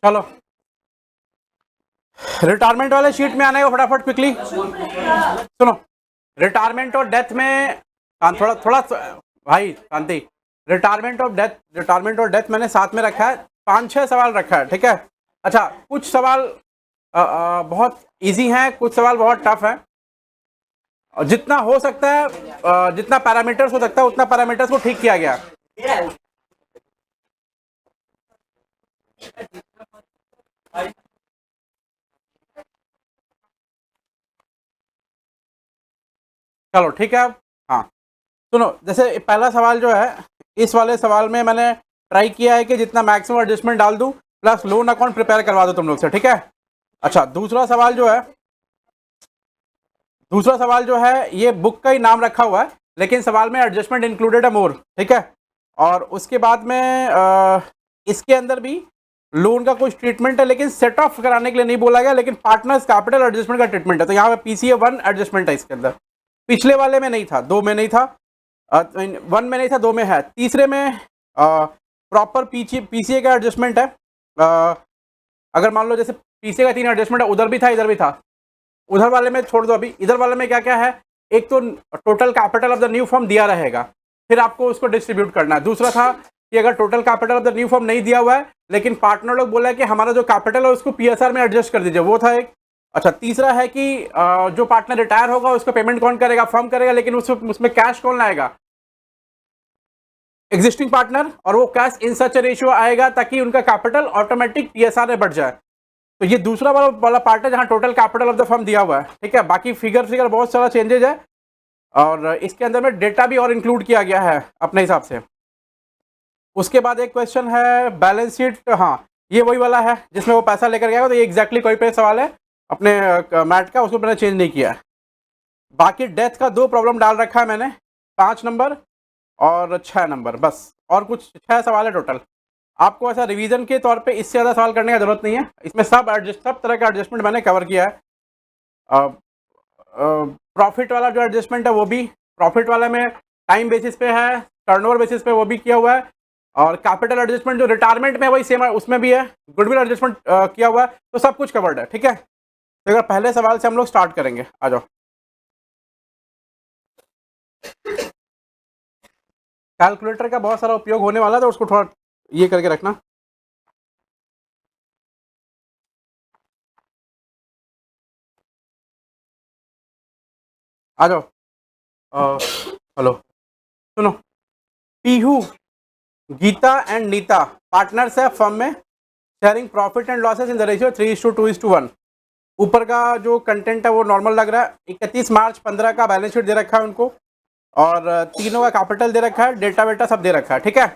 चलो रिटायरमेंट वाले शीट में आने को फटाफट क्विकली सुनो। रिटायरमेंट और डेथ में थोड़ा थोड़ा भाई शांति। रिटायरमेंट और डेथ मैंने साथ में रखा है, 5-6 सवाल रखा है, ठीक है। अच्छा, कुछ सवाल बहुत इजी हैं, कुछ सवाल बहुत टफ है। जितना हो सकता है, जितना पैरामीटर्स हो सकता है उतना पैरामीटर्स को ठीक किया गया। चलो ठीक है। हाँ सुनो, जैसे पहला सवाल जो है, इस वाले सवाल में मैंने ट्राई किया है कि जितना मैक्सिमम एडजस्टमेंट डाल दूं, प्लस लोन अकाउंट प्रिपेयर करवा दो तुम लोग से, ठीक है। अच्छा, दूसरा सवाल जो है ये बुक का ही नाम रखा हुआ है, लेकिन सवाल में एडजस्टमेंट इंक्लूडेड है मोर, ठीक है। और उसके बाद में इसके अंदर भी लोन का कुछ ट्रीटमेंट है, लेकिन सेट ऑफ कराने के लिए नहीं बोला गया, लेकिन पार्टनर्स कैपिटल एडजस्टमेंट का ट्रीटमेंट है। तो यहाँ पे पीसीए 1 एडजस्टमेंट है इसके अंदर। पिछले वाले में नहीं था, 2 में नहीं था, 1 में नहीं था, 2 में है। तीसरे में प्रॉपर पीसीए का एडजस्टमेंट है। अगर मान लो जैसे पीसीए का 3 एडजस्टमेंट है, उधर भी था, इधर भी था। उधर वाले में छोड़ दो अभी, इधर वाले में क्या क्या है। एक तो total capital of the new form दिया रहेगा, फिर आपको उसको डिस्ट्रीब्यूट करना है। दूसरा था कि अगर total capital of the new form नहीं दिया हुआ है, लेकिन पार्टनर लोग बोला है कि हमारा जो कैपिटल है उसको पीएसआर में एडजस्ट कर दीजिए, वो था एक। अच्छा, तीसरा है कि जो पार्टनर रिटायर होगा उसको पेमेंट कौन करेगा, फर्म करेगा, लेकिन उसमें कैश कौन लाएगा, एग्जिस्टिंग पार्टनर। और वो कैश इन सच रेशियो आएगा ताकि उनका कैपिटल ऑटोमेटिक पीएसआर में बढ़ जाए। तो ये दूसरा वाला पार्ट है जहां total capital of the firm दिया हुआ है, ठीक है। बाकी फिगर बहुत सारा चेंजेज है, और इसके अंदर में डेटा भी और इंक्लूड किया गया है अपने हिसाब से। उसके बाद एक क्वेश्चन है बैलेंस शीट। हाँ, ये वही वाला है जिसमें वो पैसा लेकर गया, तो ये एग्जैक्टली कोई पे सवाल है अपने मैट का, उसको मैंने चेंज नहीं किया है। बाकी डेथ का 2 प्रॉब्लम डाल रखा है मैंने, 5 नंबर और 6 नंबर, बस। और कुछ 6 सवाल है टोटल। आपको ऐसा रिवीजन के तौर पे इससे ज़्यादा सवाल करने की जरूरत नहीं है, इसमें सब तरह का एडजस्टमेंट मैंने कवर किया है। प्रॉफिट वाला जो एडजस्टमेंट है वो भी, प्रॉफिट वाला में टाइम बेसिस पे है, टर्नओवर बेसिस पे वो भी किया हुआ है। और कैपिटल एडजस्टमेंट जो रिटायरमेंट में वही सेम है, उसमें भी है। गुडविल एडजस्टमेंट किया हुआ है, तो सब कुछ कवर्ड है, ठीक है। तो अगर पहले सवाल से हम लोग स्टार्ट करेंगे, आ जाओ। कैलकुलेटर का बहुत सारा उपयोग होने वाला है, तो उसको थोड़ा ये करके रखना। आ जाओ। हेलो, सुनो। पीहू, गीता एंड नीता पार्टनर्स है फर्म में, sharing profit and losses in the ratio 3:2:1। ऊपर का जो कंटेंट है वो नॉर्मल लग रहा है। 31 मार्च 15 का बैलेंस शीट दे रखा है उनको, और तीनों का कैपिटल दे रखा है, डेटा वेटा सब दे रखा है, ठीक है।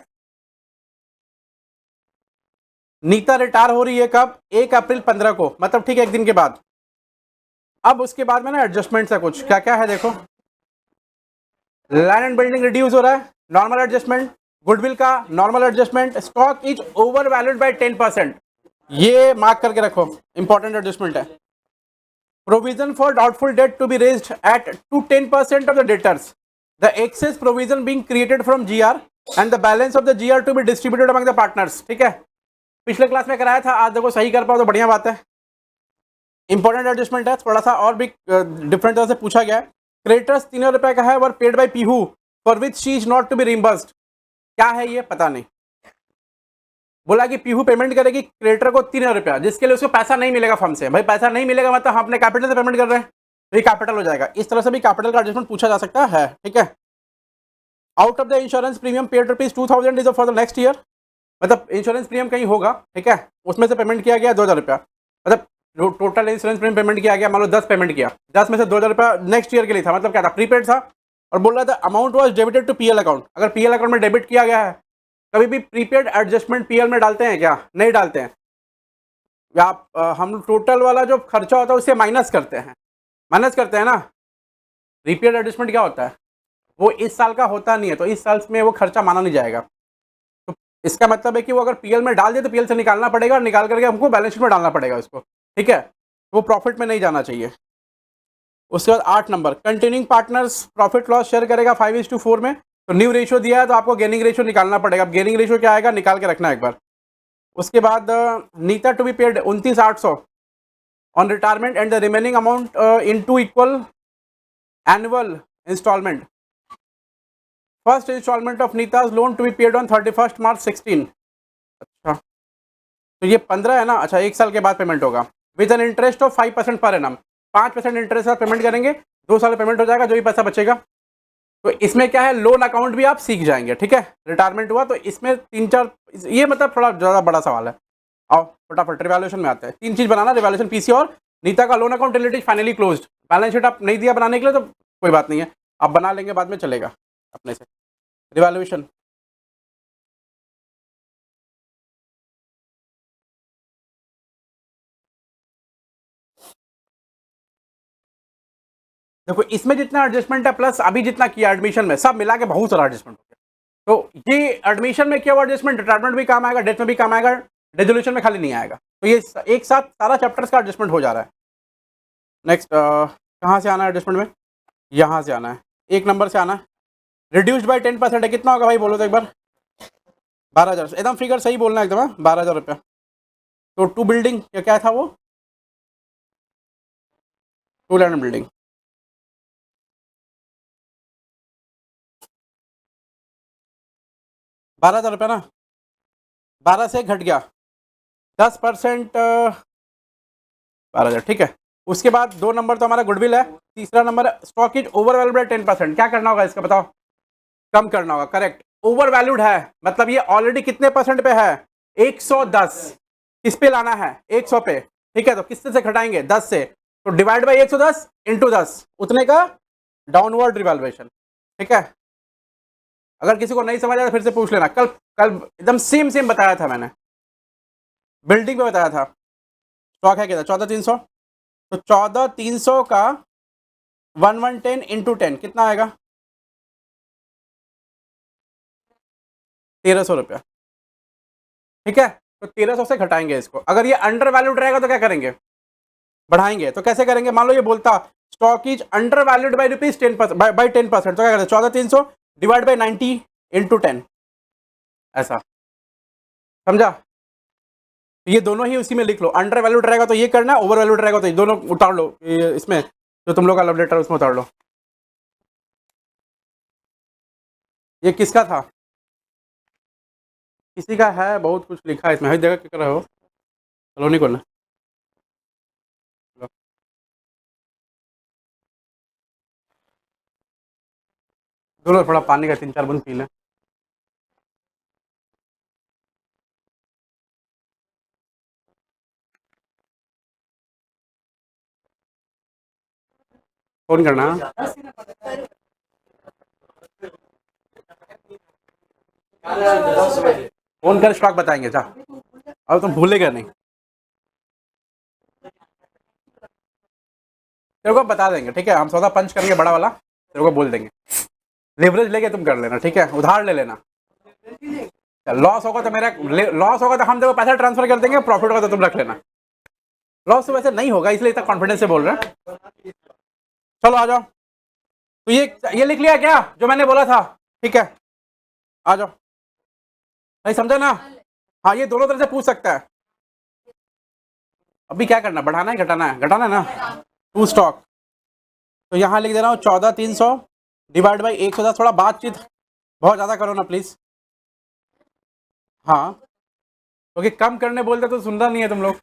नीता रिटायर हो रही है कब, 1 अप्रैल 15 को, मतलब ठीक है, 1 दिन के बाद। अब उसके बाद में ना एडजस्टमेंट है, कुछ क्या क्या है देखो। लैंड एंड बिल्डिंग रिड्यूस हो रहा है, नॉर्मल एडजस्टमेंट। गुडविल का normal adjustment. Stock is over valued bye 10%, ये मार्क करके रखो, इंपॉर्टेंट एडजस्टमेंट है। Provision for doubtful debt to be raised at to 10% of the debtors. The excess provision being created from GR and the balance of the GR to be distributed among the partners, ठीक है। पिछले class में कराया था, आज देखो सही कर पाओ तो बढ़िया बात है। इंपॉर्टेंट एडजस्टमेंट है, थोड़ा सा और भी डिफरेंट तरह से पूछा गया है। क्रेडिटर्स 3 रुपए का है, were paid by Pihu for which she is not to be reimbursed. क्या है ये पता नहीं। बोला कि पीहू पेमेंट करेगी क्रेडिटर को 3,000 रुपया, जिसके लिए उसको पैसा नहीं मिलेगा फर्म से। भाई पैसा नहीं मिलेगा मतलब हम अपने कैपिटल से पेमेंट कर रहे हैं, तो ये कैपिटल हो जाएगा। इस तरह से भी कैपिटल का एडजस्टमेंट पूछा जा सकता है, ठीक है। Out of the insurance premium paid ₹2,000 is for the next year, मतलब इंश्योरेंस प्रीमियम कहीं होगा, ठीक है, उसमें से पेमेंट किया गया 2,000 रुपया, मतलब टोटल इंश्योरेंस प्रीमियम पेमेंट किया गया, मान लो 10 पेमेंट किया, 10 में से 2,000 रुपया नेक्स्ट ईयर के लिए था, मतलब क्या था, प्रीपेड था। और बोल रहा था amount was debited to PL account. अगर पीएल अकाउंट में डेबिट किया गया है, कभी भी प्रीपेड एडजस्टमेंट पीएल में डालते हैं क्या, नहीं डालते हैं। आप हम टोटल वाला जो खर्चा होता है उससे माइनस करते हैं ना। प्रीपेड एडजस्टमेंट क्या होता है, वो इस साल का होता नहीं है, तो इस साल में वो खर्चा माना नहीं जाएगा। तो इसका मतलब है कि वो अगर पीएल में डाल दे तो पीएल से निकालना पड़ेगा, और निकाल करके हमको बैलेंस शीट में डालना पड़ेगा उसको, ठीक है। वो प्रॉफिट में नहीं जाना चाहिए। उसके बाद 8 number, continuing partners profit loss share करेगा 5:4 में। तो न्यू रेशियो दिया है तो आपको गेनिंग रेशियो निकालना पड़ेगा। अब गेनिंग रेशियो क्या आएगा, निकाल के रखना एक बार। उसके बाद Nita to be paid 29,800 on retirement and the remaining amount in 2 equal annual instalment. First instalment of Nita's loan to be paid on 31 March 16। अच्छा, तो ये 15 है ना। अच्छा, 1 साल के बाद पेमेंट होगा with an interest of 5% per annum. 5% interest का पेमेंट करेंगे, 2 साल पेमेंट हो जाएगा, जो भी पैसा बचेगा। तो इसमें क्या है, लोन अकाउंट भी आप सीख जाएंगे। ठीक है, रिटायरमेंट हुआ तो इसमें 3-4, ये मतलब थोड़ा ज़्यादा बड़ा सवाल है। आओ फटाफट रिवैल्यूएशन में आते हैं। 3 चीज़ बनाना, रिवैल्यूएशन, पीसी और नीता का loan account related finally closed. Balance sheet आप नहीं दिया बनाने के लिए तो कोई बात नहीं है, आप बना लेंगे, बाद में चलेगा अपने से। रिवैल्यूएशन देखो, इसमें जितना एडजस्टमेंट है प्लस अभी जितना किया एडमिशन में, सब मिला के बहुत सारा एडजस्टमेंट हो गया। तो ये एडमिशन में किया हुआ एडजस्टमेंट रिटायरमेंट भी काम आएगा, डेथ में भी काम आएगा, रेजोल्यूशन में खाली नहीं आएगा। तो ये एक साथ सारा चैप्टर्स का एडजस्टमेंट हो जा रहा है। नेक्स्ट कहाँ से आना है एडजस्टमेंट में? यहाँ से आना है, 1 नंबर से आना है। रिड्यूस्ड बाई 10% है, कितना होगा भाई बोलो तो एक बार? 12,000, एकदम फिगर सही बोलना है एकदम, 12,000 रुपया। तो 2 बिल्डिंग क्या था वो? 2 लैंड बिल्डिंग, 12,000 रुपया ना, 12 से घट गया 10%, 12,000। ठीक है, उसके बाद 2 नंबर तो हमारा गुडविल है, तीसरा number stock is over valued bye 10%। क्या करना होगा इसका बताओ? कम करना होगा, करेक्ट। ओवर वैल्यूड है मतलब ये ऑलरेडी कितने परसेंट पे है? 110। किस पे लाना है? 100 पे। ठीक है, तो किससे से घटाएंगे? 10 से। तो डिवाइड बाई 110 इंटू 10, उतने का डाउनवर्ड रिवैल्यूएशन। ठीक है, अगर किसी को नहीं समझ आया तो फिर से पूछ लेना। कल कल एकदम सेम सेम बताया था मैंने, बिल्डिंग पे बताया था। स्टॉक है कितना? 14,300। तो 14,300 का 1110 इंटू 10 कितना आएगा? 1,300 रुपया। ठीक है, तो 1,300 से घटाएंगे इसको। अगर ये अंडर वैल्यूड रहेगा तो क्या करेंगे? बढ़ाएंगे। तो कैसे करेंगे? मान लो ये बोलता stock is under valued by rupees 10%, by 10%, तो क्या करें? 14,300 डिवाइड बाई 90 इंटू 10, ऐसा। समझा? ये दोनों ही उसी में लिख लो। अंडर वैल्यूड रहेगा तो ये करना, ओवर वैल्यूड रहेगा तो ये दोनों उतार लो, इसमें जो तुम लोग का लव लेटर उसमें उतार लो। ये किसका था? किसी का है, बहुत कुछ लिखा है इसमें। हर जगह क्या कर रहे हो? चलो नहीं करना। दोनों थोड़ा पानी का 3-4 बूंद पी लें। फोन करना, फोन कर स्टॉक बताएंगे। जा, अब तुम भूलेगा नहीं, तेरे को बता देंगे। ठीक है, हम सौदा पंच करेंगे बड़ा वाला, तेरे को बोल देंगे। लेवरेज लेके तुम कर लेना, ठीक है, उधार ले लेना। लॉस होगा तो मेरा, लॉस होगा तो हम देखो पैसा ट्रांसफर कर देंगे, प्रॉफिट होगा तो तुम रख लेना। लॉस तो वैसे नहीं होगा, इसलिए इतना कॉन्फिडेंस से बोल रहे हैं। चलो आ जाओ। तो ये लिख लिया क्या जो मैंने बोला था? ठीक है, आ जाओ भाई, समझा ना? हाँ, ये दोनों तरह से पूछ सकता है। अभी क्या करना, बढ़ाना है घटाना है? घटाना है ना, टू स्टॉक। तो यहाँ लिख दे रहा हूँ 14,300 डिवाइड बाई 110। थोड़ा बातचीत बहुत ज़्यादा करो ना प्लीज़। हाँ, क्योंकि कम करने बोलते तो सुनता नहीं है तुम लोग,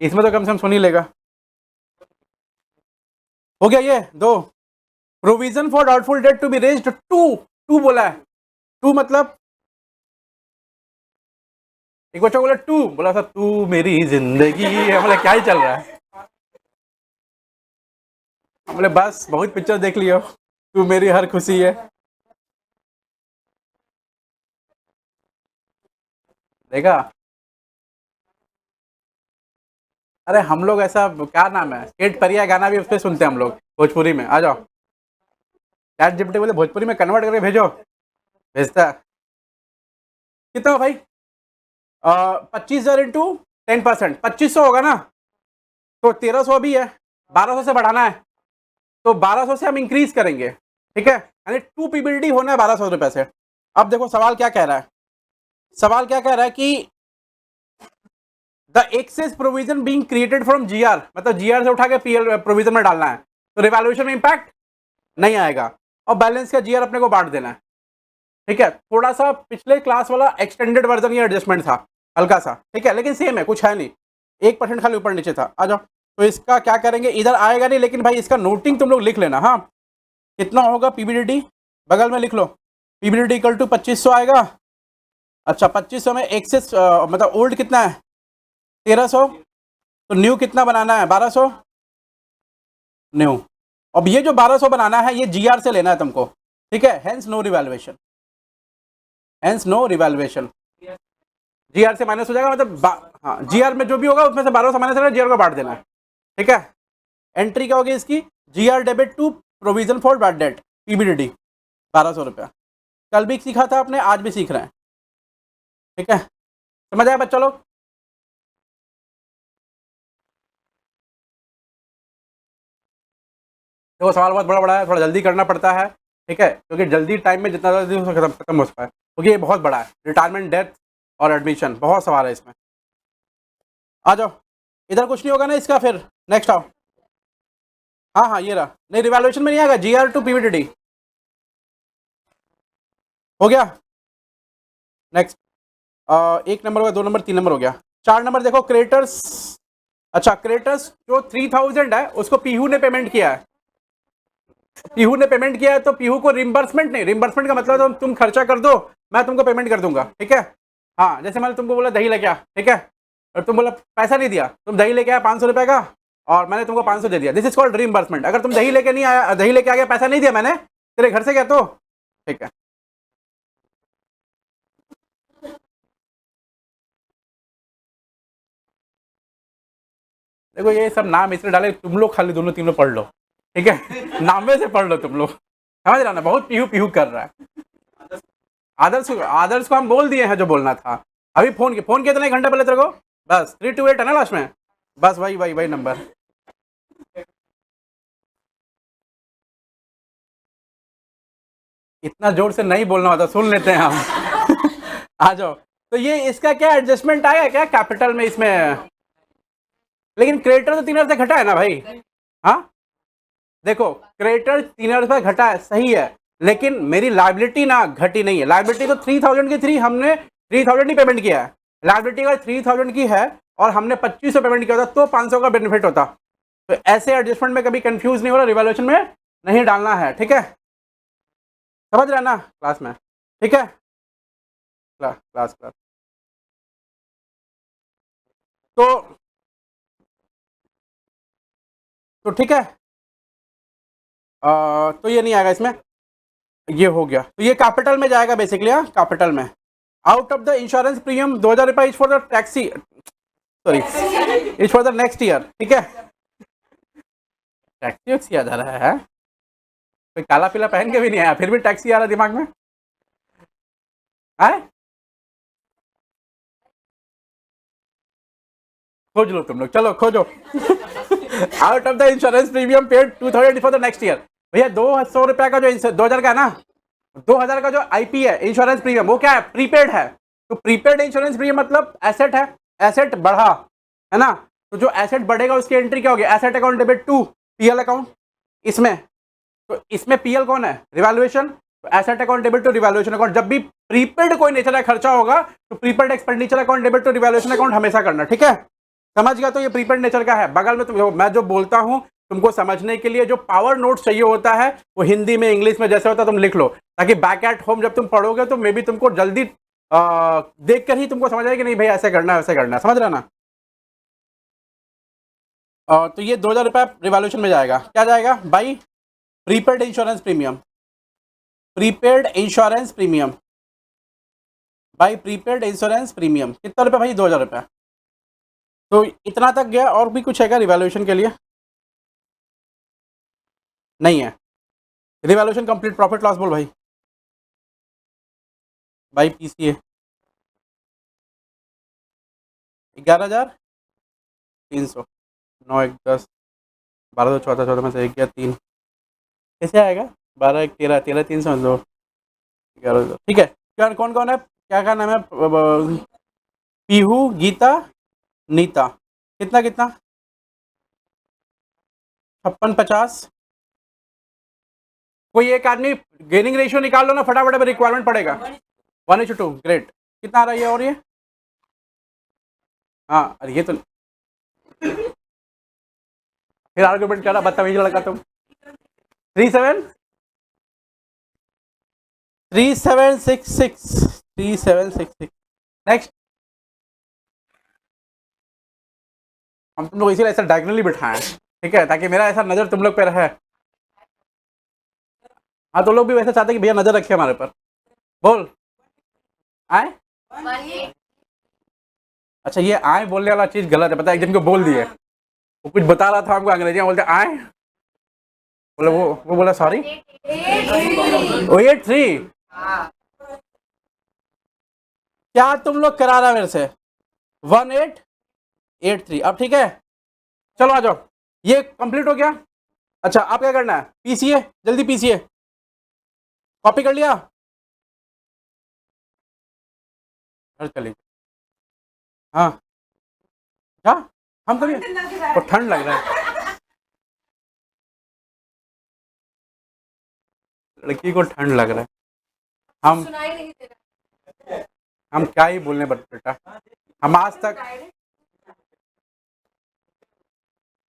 इसमें तो कम से कम सुन ही लेगा। हो गया ये दो। Provision for doubtful debt to be raised, टू बोला है। टू मतलब एक बच्चा बोला टू, बोला था तू मेरी जिंदगी है। बोले क्या ही चल रहा है? बोले बस बहुत पिक्चर देख लियो, तू मेरी हर खुशी है। देखा? अरे हम लोग ऐसा, क्या नाम है, स्केट परिया गाना भी उस पर सुनते हैं हम लोग भोजपुरी में। आ जाओ, चैट जीपीटी बोले भोजपुरी में कन्वर्ट करके भेजो, भेजता है। कितना हो भाई? 25,000 इंटू 10%, 2,500 होगा ना। तो 1,300 भी है, 1,200 से बढ़ाना है, तो 1,200 से हम इंक्रीज करेंगे। ठीक है, यानी 2 पीबीडी होना है 1,200 रुपए से। अब देखो सवाल क्या कह रहा है। सवाल क्या कह रहा है कि the excess provision being created from GR, मतलब जीआर से उठा के पीएल प्रोविजन में डालना है, तो रिवैल्यूएशन में इंपैक्ट नहीं आएगा, और बैलेंस का जीआर अपने को बांट देना है। ठीक है, थोड़ा सा पिछले क्लास वाला एक्सटेंडेड वर्जन या एडजस्टमेंट था हल्का सा, ठीक है, लेकिन सेम है, कुछ है नहीं, 1% खाली ऊपर नीचे था। आ जाओ, तो इसका क्या करेंगे, इधर आएगा नहीं, लेकिन भाई इसका नोटिंग तुम लोग लिख लेना। हाँ, कितना होगा पीबीडीटी, बगल में लिख लो, पीबीडीटी इक्वल टू 2500 आएगा। अच्छा, 2500 में एक्सेस मतलब ओल्ड कितना है 1300, तो न्यू कितना बनाना है 1200 न्यू। अब ये जो 1200 बनाना है ये जीआर से लेना है तुमको, ठीक है, hence no revaluation, hence no revaluation, GR से माइनस हो जाएगा, मतलब हाँ जीआर में जो भी होगा उसमें से 1200 माइनस होगा, जीआर को बांट देना है। ठीक है, एंट्री क्या होगी इसकी, जीआर debit to provision for bad debt PBDT 1200 रुपया। कल भी सीखा था आपने, आज भी सीख रहे हैं। ठीक है, समझ आया बच्चा लोग। देखो सवाल बहुत बड़ा बड़ा है, थोड़ा जल्दी करना पड़ता है, ठीक है, क्योंकि जल्दी टाइम में जितना जल्दी खत्म हो सकता है, क्योंकि ये बहुत बड़ा है, रिटायरमेंट, डेथ और एडमिशन, बहुत सवाल है इसमें। आ जाओ, इधर कुछ नहीं होगा ना इसका, फिर नेक्स्ट आओ। हाँ हाँ ये रहा, नहीं रिवैल्यूएशन में नहीं आएगा, जीआर टू पीबीडीटी हो गया। नेक्स्ट, 1 नंबर हो गया, 2 नंबर, 3 नंबर हो गया, 4 नंबर देखो क्रेडिटर्स। अच्छा, क्रेडिटर्स जो 3000 है उसको पीहू ने पेमेंट किया है, पीहू ने पेमेंट किया है, तो पीहू को रिम्बर्समेंट नहीं, रिम्बर्समेंट का मतलब तो तुम खर्चा कर दो, मैं तुमको पेमेंट कर दूंगा। ठीक है, हाँ, जैसे मैंने तुमको बोला दही लेके आ, ठीक है, और तुम बोला पैसा नहीं दिया, तुम दही लेके आया 500 रुपए का, और मैंने तुमको 500 दे दिया, दिस इज कॉल्ड रिम्बर्समेंट। अगर तुम दही लेके नहीं आया, दही लेके आ गया, पैसा नहीं दिया मैंने तेरे घर से गया तो, ठीक है। देखो ये सब नाम इसलिए डाले, तुम लोग खाली दोनों तीनों पढ़ लो, ठीक है, नामे से पढ़ लो तुम लोग, समझ रहा ना, बहुत पीहू पीहू कर रहा है। आदर्श को हम बोल दिए हैं जो बोलना था, अभी फोन कितने घंटे पहले तेरे को, बस 328 है ना लास्ट में, बस वही नंबर। इतना जोर से नहीं बोलना होता, सुन लेते हैं हम। आ जाओ, तो ये इसका क्या एडजस्टमेंट आया क्या कैपिटल में इसमें, लेकिन क्रेडिटर तो 3000 से घटा है ना भाई। हाँ देखो, क्रेडिटर 3000 रुपये घटा है, सही है, लेकिन मेरी लाइबिलिटी ना घटी नहीं है, लाइबिलिटी तो 3000 की थी, हमने 3000 ही पेमेंट किया है, लाइबिलिटी अगर 3000 की है और हमने 2500 पेमेंट किया होता तो 500 का बेनिफिट होता। तो ऐसे एडजस्टमेंट में कभी कंफ्यूज नहीं हो रहा, रिवैल्यूएशन में नहीं डालना है, ठीक है, समझ रहे ना क्लास में, ठीक है, क्लास तो ठीक है, तो ये नहीं आएगा इसमें, ये हो गया, तो ये कैपिटल में जाएगा बेसिकली, हाँ कैपिटल में। Out of the insurance premium 2000 रुपये is for the taxi, sorry is for the next year, ठीक है, टैक्सी वैक्सी याद आ रहा है, कोई काला पीला पहन के भी नहीं आया, फिर भी टैक्सी आ रहा दिमाग में है, खोज लो तुम लोग, चलो खोजो। Out of the insurance premium paid 2000 for the next year, भैया 200 रुपया का जो 2000 का है ना, 2000 का जो आईपी है इंश्योरेंस प्रीमियम, वो क्या है, प्रीपेड है, तो प्रीपेड इंश्योरेंस प्रीमियम मतलब एसेट है, एसेट बढ़ा है ना, तो जो एसेट बढ़ेगा उसकी एंट्री क्या होगी, asset account debit to PL account, इसमें तो इसमें पीएल कौन है, रिवैल्यूएशन, तो asset account debit to revaluation account, जब भी प्रीपेड कोई नेचर का खर्चा होगा तो prepaid expenditure account debit to revaluation account हमेशा करना, ठीक है, समझ गया, तो ये प्रीपेड नेचर का है। बगल में तुम, मैं जो बोलता हूं तुमको समझने के लिए जो पावर नोट्स चाहिए होता है वो हिंदी में इंग्लिश में जैसे होता है तुम लिख लो, ताकि बैक एट होम जब तुम पढ़ोगे तो मे बी तुमको जल्दी देख कर ही तुमको समझ आए कि नहीं भाई ऐसे करना है वैसे करना है, समझ रहा ना। तो ये 2000 रुपये रिवैल्यूएशन में जाएगा, क्या जाएगा by prepaid insurance premium, prepaid insurance premium by prepaid insurance premium, कितना रुपये भाई 2000 रुपये, तो इतना तक गया, और भी कुछ है क्या रिवैल्यूएशन के लिए, नहीं है, रिवैल्यूएशन कंप्लीट, प्रॉफिट लॉस बोल भाई, बाई पीसीए 11300, 9 1 10 12 2 14 14 में से 1 गया 3, कैसे आएगा 12 1 13 13 300 2 11, ठीक है, क्या कौन कौन है, क्या नाम है, पीहू, गीता नीता कितना कितना 56-50। कोई एक आदमी गेनिंग रेशियो निकाल लो ना फटाफट, अभी रिक्वायरमेंट पड़ेगा। 1:2 ग्रेट। कितना आ रहा है ये और ये? हाँ अरे ये तो फिर आर्गुमेंट कर रहा बदतमीज लड़का तुम। 3766 नेक्स्ट। हम तुम लोग इसीलिए ऐसा डायगनली बिठाएं, ठीक है, ताकि मेरा ऐसा नजर तुम लोग पे रहे। हाँ तो लोग भी वैसे चाहते हैं कि भैया नजर रखे हमारे पर। बोल आए। अच्छा ये आए बोलने वाला चीज गलत है, पता है। एक जन को बोल दिए, वो कुछ बता रहा था हमको अंग्रेजी में, बोलते आए, बोले वो बोला सॉरी। 83। क्या तुम लोग करा रहा मेरे से? 1883। अब ठीक है, चलो आ जाओ, ये कंप्लीट हो गया। अच्छा आप क्या करना है, पीसीए, जल्दी पीसीए। कॉपी कर लिया? घर चले। हाँ क्या हम कभी तो ठंड लग रहा है, लड़की को ठंड लग रहा है। हम क्या ही बोलने बेटा, हम आज तक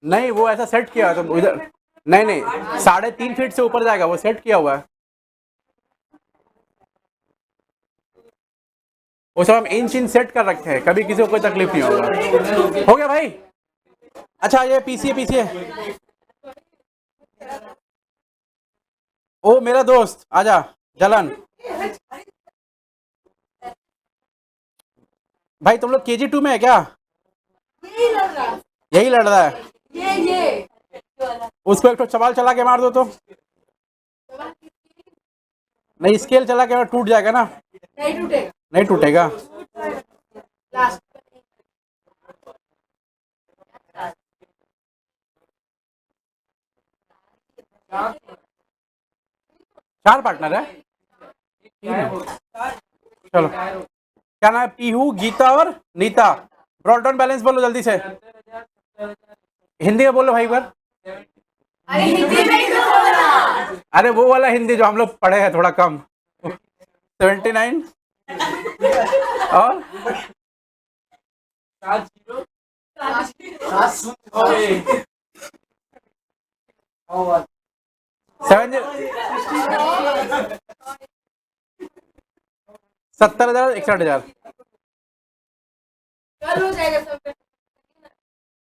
नहीं, वो ऐसा सेट किया है तो इधर नहीं नहीं 3.5 फीट से ऊपर जाएगा, वो सेट किया हुआ है। वो सब हम इंच सेट कर रखे हैं, कभी किसी को कोई तकलीफ नहीं होगा। हो गया भाई? अच्छा ये पीसीए पीसीए। ओ मेरा दोस्त आजा, जलन भाई, तुम लोग KG 2 में है क्या? यही लड़ रहा है। उसको एक तो सवाल चला के मार दो तो। नहीं स्केल चला के टूट जाएगा ना। नहीं टूटेगा। चार पार्टनर है। चलो क्या नाम है? पीहू, गीता और नीता। ब्रॉड डाउन बैलेंस बोलो जल्दी से, हिंदी में बोलो भाई पर। अरे वो वाला हिंदी जो हम लोग पढ़े हैं थोड़ा कम। 79 और 70,000 61,000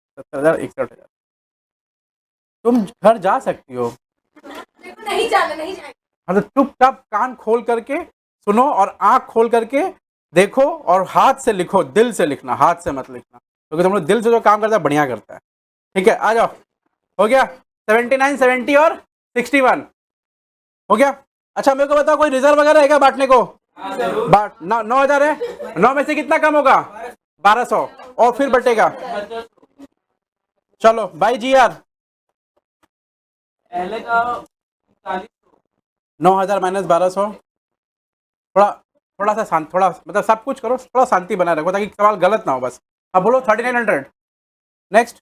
70,000 61,000। तुम घर जा सकती हो। नहीं जाना। मतलब चुपचाप कान खोल करके सुनो और आंख खोल करके देखो और हाथ से लिखो, दिल से लिखना, हाथ से मत लिखना, क्योंकि तुम लोग दिल से जो काम करता है बढ़िया करता है। ठीक है आ जाओ, हो गया 79 70 और 61 हो गया। अच्छा मेरे को बताओ कोई रिजर्व वगैरह है क्या बांटने को? बांट 9,000 है, 9 में से कितना कम होगा? 1200 और फिर बटेगा। चलो बाई GR 9,000 माइनस 1200। थोड़ा सा शांत, थोड़ा मतलब सब कुछ करो, थोड़ा शांति बनाए रखो ताकि सवाल गलत ना हो बस। अब बोलो 3900। नेक्स्ट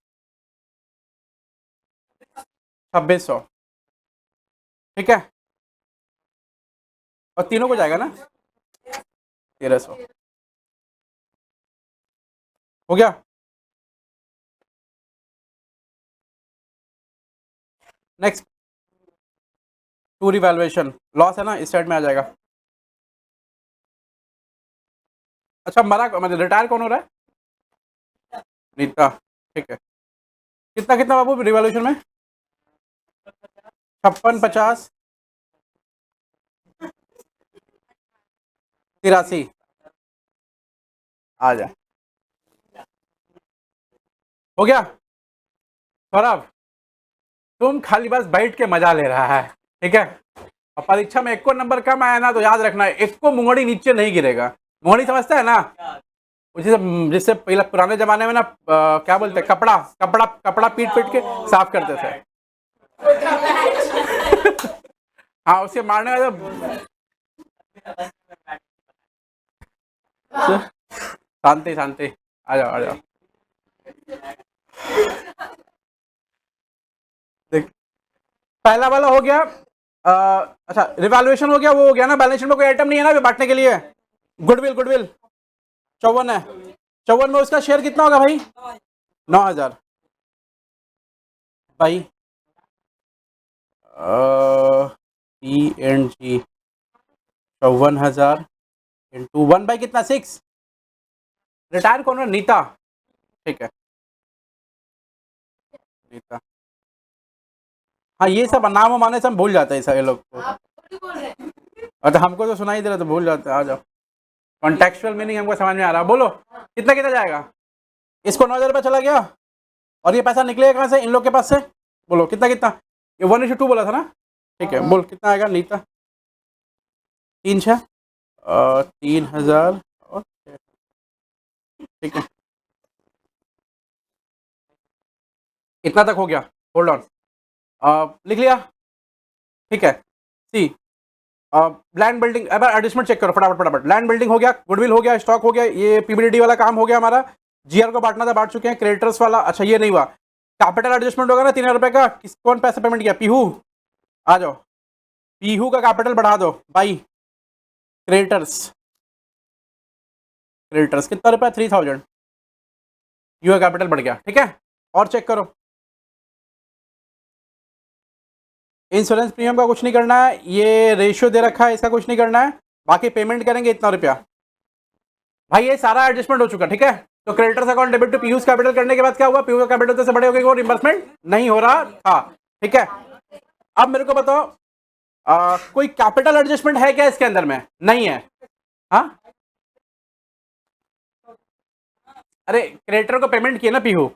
2600। ठीक है और तीनों को जाएगा ना 1300। हो गया। नेक्स्ट टू रिवैल्यूएशन लॉस है ना, इस साइड में आ जाएगा। अच्छा मरा मतलब रिटायर कौन हो रहा है? नीता। ठीक है कितना कितना बाबू रिवैल्यूएशन में? 56 50 83 आ जा। हो गया सौरभ, तुम खाली बस बैठ के मजा ले रहा है, ठीक है। और परीक्षा में 1 को नंबर कम आया ना तो याद रखना 1 को मुंगड़ी नीचे नहीं गिरेगा। मुंगड़ी समझता है ना, जिससे जिससे पहले पुराने जमाने में ना क्या बोलते हैं, कपड़ा कपड़ा कपड़ा पीट पीट के साफ करते थे। हाँ उसके मारने वाले शांति शांति, आ जाओ आ जाओ। देख, पहला वाला हो गया। अच्छा, रिवैल्यूएशन हो गया, वो हो गया ना। बैलेंस शीट में कोई आइटम नहीं है ना अभी बांटने के लिए। गुडविल, गुडविल 54 है। 54 में उसका शेयर कितना होगा भाई? 9,000 भाई। P and G 54,000 into 1 by कितना? 6। रिटायर कौन है? नीता। ठीक है, नीता। हाँ, ये सब नाम माने सब भूल जाते हैं सब ये लोग को। अच्छा, हमको तो सुनाई दे रहा तो भूल जाते हैं। आ जाओ, कॉन्टेक्चुअल मीनिंग हमको समझ में आ रहा। बोलो कितना कितना जाएगा? इसको 9,000 रुपया चला गया, और ये पैसा निकलेगा कहाँ से? इन लोग के पास से। बोलो कितना कितना? ये 1:2 बोला था ना? ठीक है, बोल कितना आएगा नीता? 3 6 3,000 और 6। ठीक है, इतना तक हो गया। होल्ड ऑन, लिख लिया? ठीक है, सी लैंड बिल्डिंग। अब एडजस्टमेंट चेक करो फटाफट फटाफट। लैंड बिल्डिंग हो गया, गुडविल हो गया, स्टॉक हो गया, ये पीबीडी वाला काम हो गया हमारा। जीआर को बांटना था, बांट चुके हैं। क्रेडिटर्स वाला अच्छा ये नहीं हुआ। कैपिटल एडजस्टमेंट होगा ना 3,000 रुपए का। कौन पैसा पेमेंट किया? पीहू। आ जाओ, पीहू का कैपिटल बढ़ा दो बाई क्रेडिटर्स। क्रेडिटर्स कितना रुपया? 3,000। यू कैपिटल बढ़ गया। ठीक है, और चेक करो। इंश्योरेंस प्रीमियम का कुछ नहीं करना है, ये रेशियो दे रखा है, इसका कुछ नहीं करना है। बाकी पेमेंट करेंगे इतना रुपया। भाई ये सारा एडजस्टमेंट हो चुका। ठीक है, तो creditors account debit to Piyush capital करने के बाद क्या हुआ? पीयूष कैपिटल से बड़े हो गए, वो रिंबर्समेंट नहीं हो रहा था। ठीक है, अब मेरे को बताओ, कोई कैपिटल एडजस्टमेंट है क्या इसके अंदर में? नहीं है। हाँ, अरे क्रेडिटर को पेमेंट किया ना पीहू,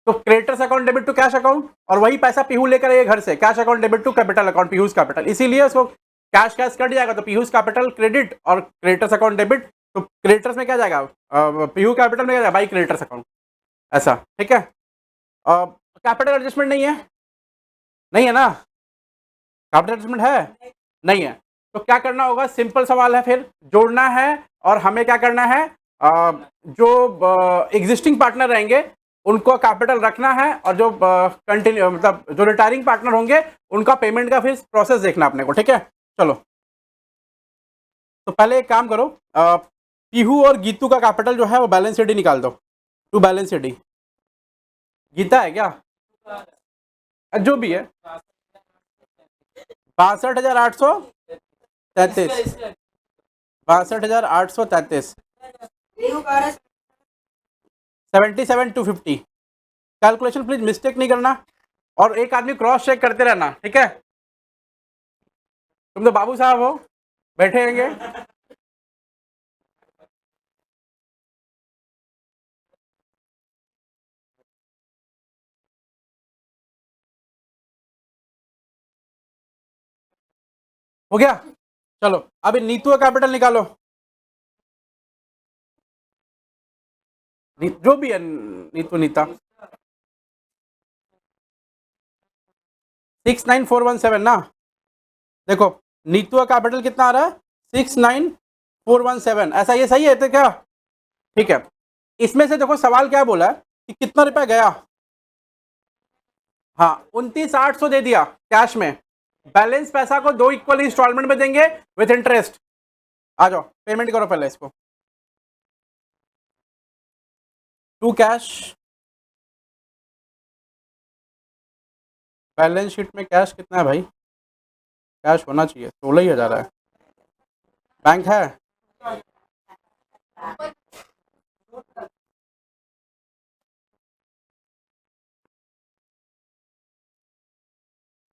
तो creditors account debit to cash account, और वही पैसा पीहू लेकर आइए घर से। Cash account debit to capital account Piyush capital, इसीलिए उसको कैश कैश कट जाएगा तो पीयूष कैपिटल क्रेडिट और क्रेडिटर्स अकाउंट डेबिट। तो क्रेडिटर्स में क्या जाएगा? पीयू कैपिटल में क्या जाएगा? By creditors account. ऐसा। ठीक है, कैपिटल एडजस्टमेंट नहीं है? नहीं है ना? कैपिटल एडजस्टमेंट है? नहीं है। तो क्या करना होगा? सिंपल सवाल है, फिर जोड़ना है। और हमें क्या करना है? जो एग्जिस्टिंग पार्टनर रहेंगे उनको कैपिटल रखना है, और जो कंटिन्यू मतलब जो रिटायरिंग पार्टनर होंगे उनका पेमेंट का फिर प्रोसेस देखना अपने को। ठीक है, चलो। तो पहले एक काम करो, पीहू और गीतू का कैपिटल जो है वो बैलेंस शीट ही निकाल दो। टू बैलेंस शीट ही। गीता है क्या? जो भी है। 62,833। 62,833। 77,250। कैलकुलेशन प्लीज मिस्टेक नहीं करना, और एक आदमी क्रॉस चेक करते रहना। ठीक है, तुम तो बाबू साहब हो, बैठे रहेंगे। हो गया? चलो अभी नीतू का कैपिटल निकालो। जो भी है, नीतू नीता। 69417 ना? देखो, नीतू का कैपिटल कितना आ रहा है? 69417। ऐसा ये सही है तो क्या? ठीक है, इसमें से देखो सवाल क्या बोला है कि कितना रुपया गया। हाँ, 29,800 दे दिया कैश में। बैलेंस पैसा को 2 इक्वल इंस्टॉलमेंट में देंगे विथ इंटरेस्ट। आ जाओ, पेमेंट करो पहले इसको। To cash. बैलेंस शीट में कैश कितना है भाई? कैश होना चाहिए 16,000 है। बैंक है?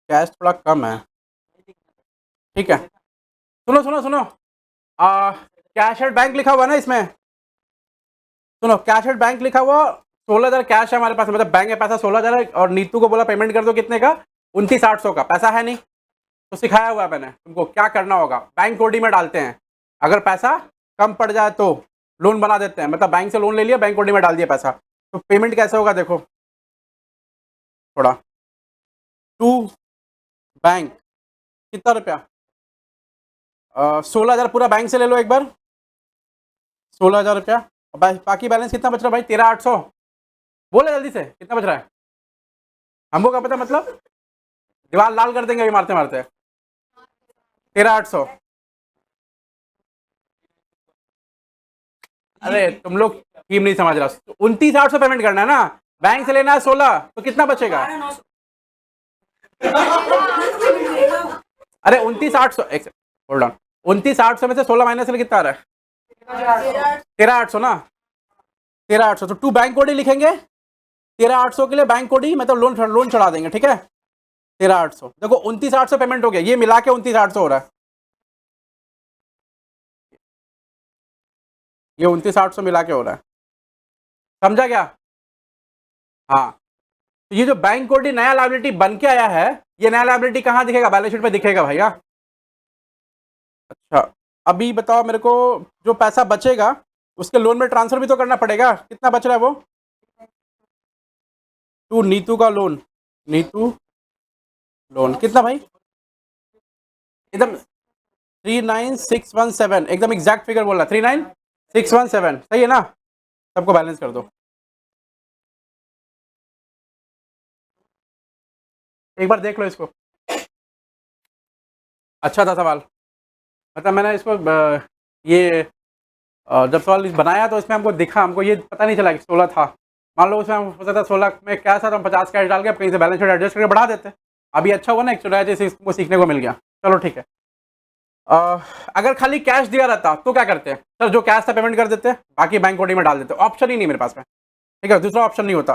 कैश थोड़ा कम है। ठीक है, सुनो सुनो सुनो, कैश एट बैंक लिखा हुआ ना इसमें? सुनो, कैश एट बैंक लिखा हुआ। 16,000 कैश है हमारे पास, मतलब बैंक में पैसा 16,000 है, और नीतू को बोला पेमेंट कर दो कितने का? 29,800 का। पैसा है नहीं तो सिखाया हुआ है मैंने तुमको क्या करना होगा। बैंक ओडी में डालते हैं, अगर पैसा कम पड़ जाए तो लोन बना देते हैं। मतलब बैंक से लोन ले लिया, बैंक ओडी में डाल दिया पैसा, तो पेमेंट कैसे होगा देखो थोड़ा। टू बैंक कितना रुपया? 16,000 पूरा बैंक से ले लो एक बार। 16,000 रुपया। बाकी बैलेंस कितना बच रहा भाई? 13,800। बोले जल्दी से कितना बच रहा है, हमको क्या पता, मतलब दीवार लाल कर देंगे अभी मारते मारते। 13,800। अरे तुम लोग स्कीम नहीं समझ रहा, 29,800 पेमेंट करना है ना, बैंक से लेना है 16, तो कितना बचेगा? अरे 29,800, एक होल्ड ऑन, 29,800 में से 16 माइनस में कितना आ रहा है? 13,800 ना, 13,800, तो टू बैंक कोड ही लिखेंगे, 13,800 के लिए बैंक कोड ही, मतलब लोन चढ़ा देंगे, ठीक है। 13,800 देखो, 29,800 पेमेंट हो गया, ये मिला के 29,800 हो रहा है, ये 29,800 मिला के हो रहा है, समझा क्या? हाँ, तो ये जो बैंक कोड नया लायबिलिटी बन के आया है, ये नया लायबिलिटी कहाँ दिखेगा? बैलेंस शीट में दिखेगा भैया। अच्छा, अभी बताओ मेरे को, जो पैसा बचेगा उसके लोन में ट्रांसफर भी तो करना पड़ेगा, कितना बच रहा है वो? टू नीतू का लोन, नीतू लोन कितना भाई? एकदम 39,617, एकदम एग्जैक्ट फिगर बोल रहा, 39,617, सही है ना? सबको बैलेंस कर दो, एक बार देख लो इसको। अच्छा था सवाल, मतलब मैंने इसको ये जब सवाल बनाया तो इसमें हमको दिखा, हमको ये पता नहीं चला कि 16 था, मान लो उसमें हम पता था 16 में क्या था, तो हम 50 कैश डाल के कहीं से बैलेंस शीट एडजस्ट करके बढ़ा देते। अभी अच्छा हुआ ना, एक चुराया जैसे इसको सीखने को मिल गया। चलो ठीक है, अगर खाली कैश दिया रहता तो क्या करते हैं सर? जो कैश था पेमेंट कर देते, बाकी बैंक ओडी में डाल देते, ऑप्शन ही नहीं मेरे पास में, ठीक है, दूसरा ऑप्शन नहीं होता।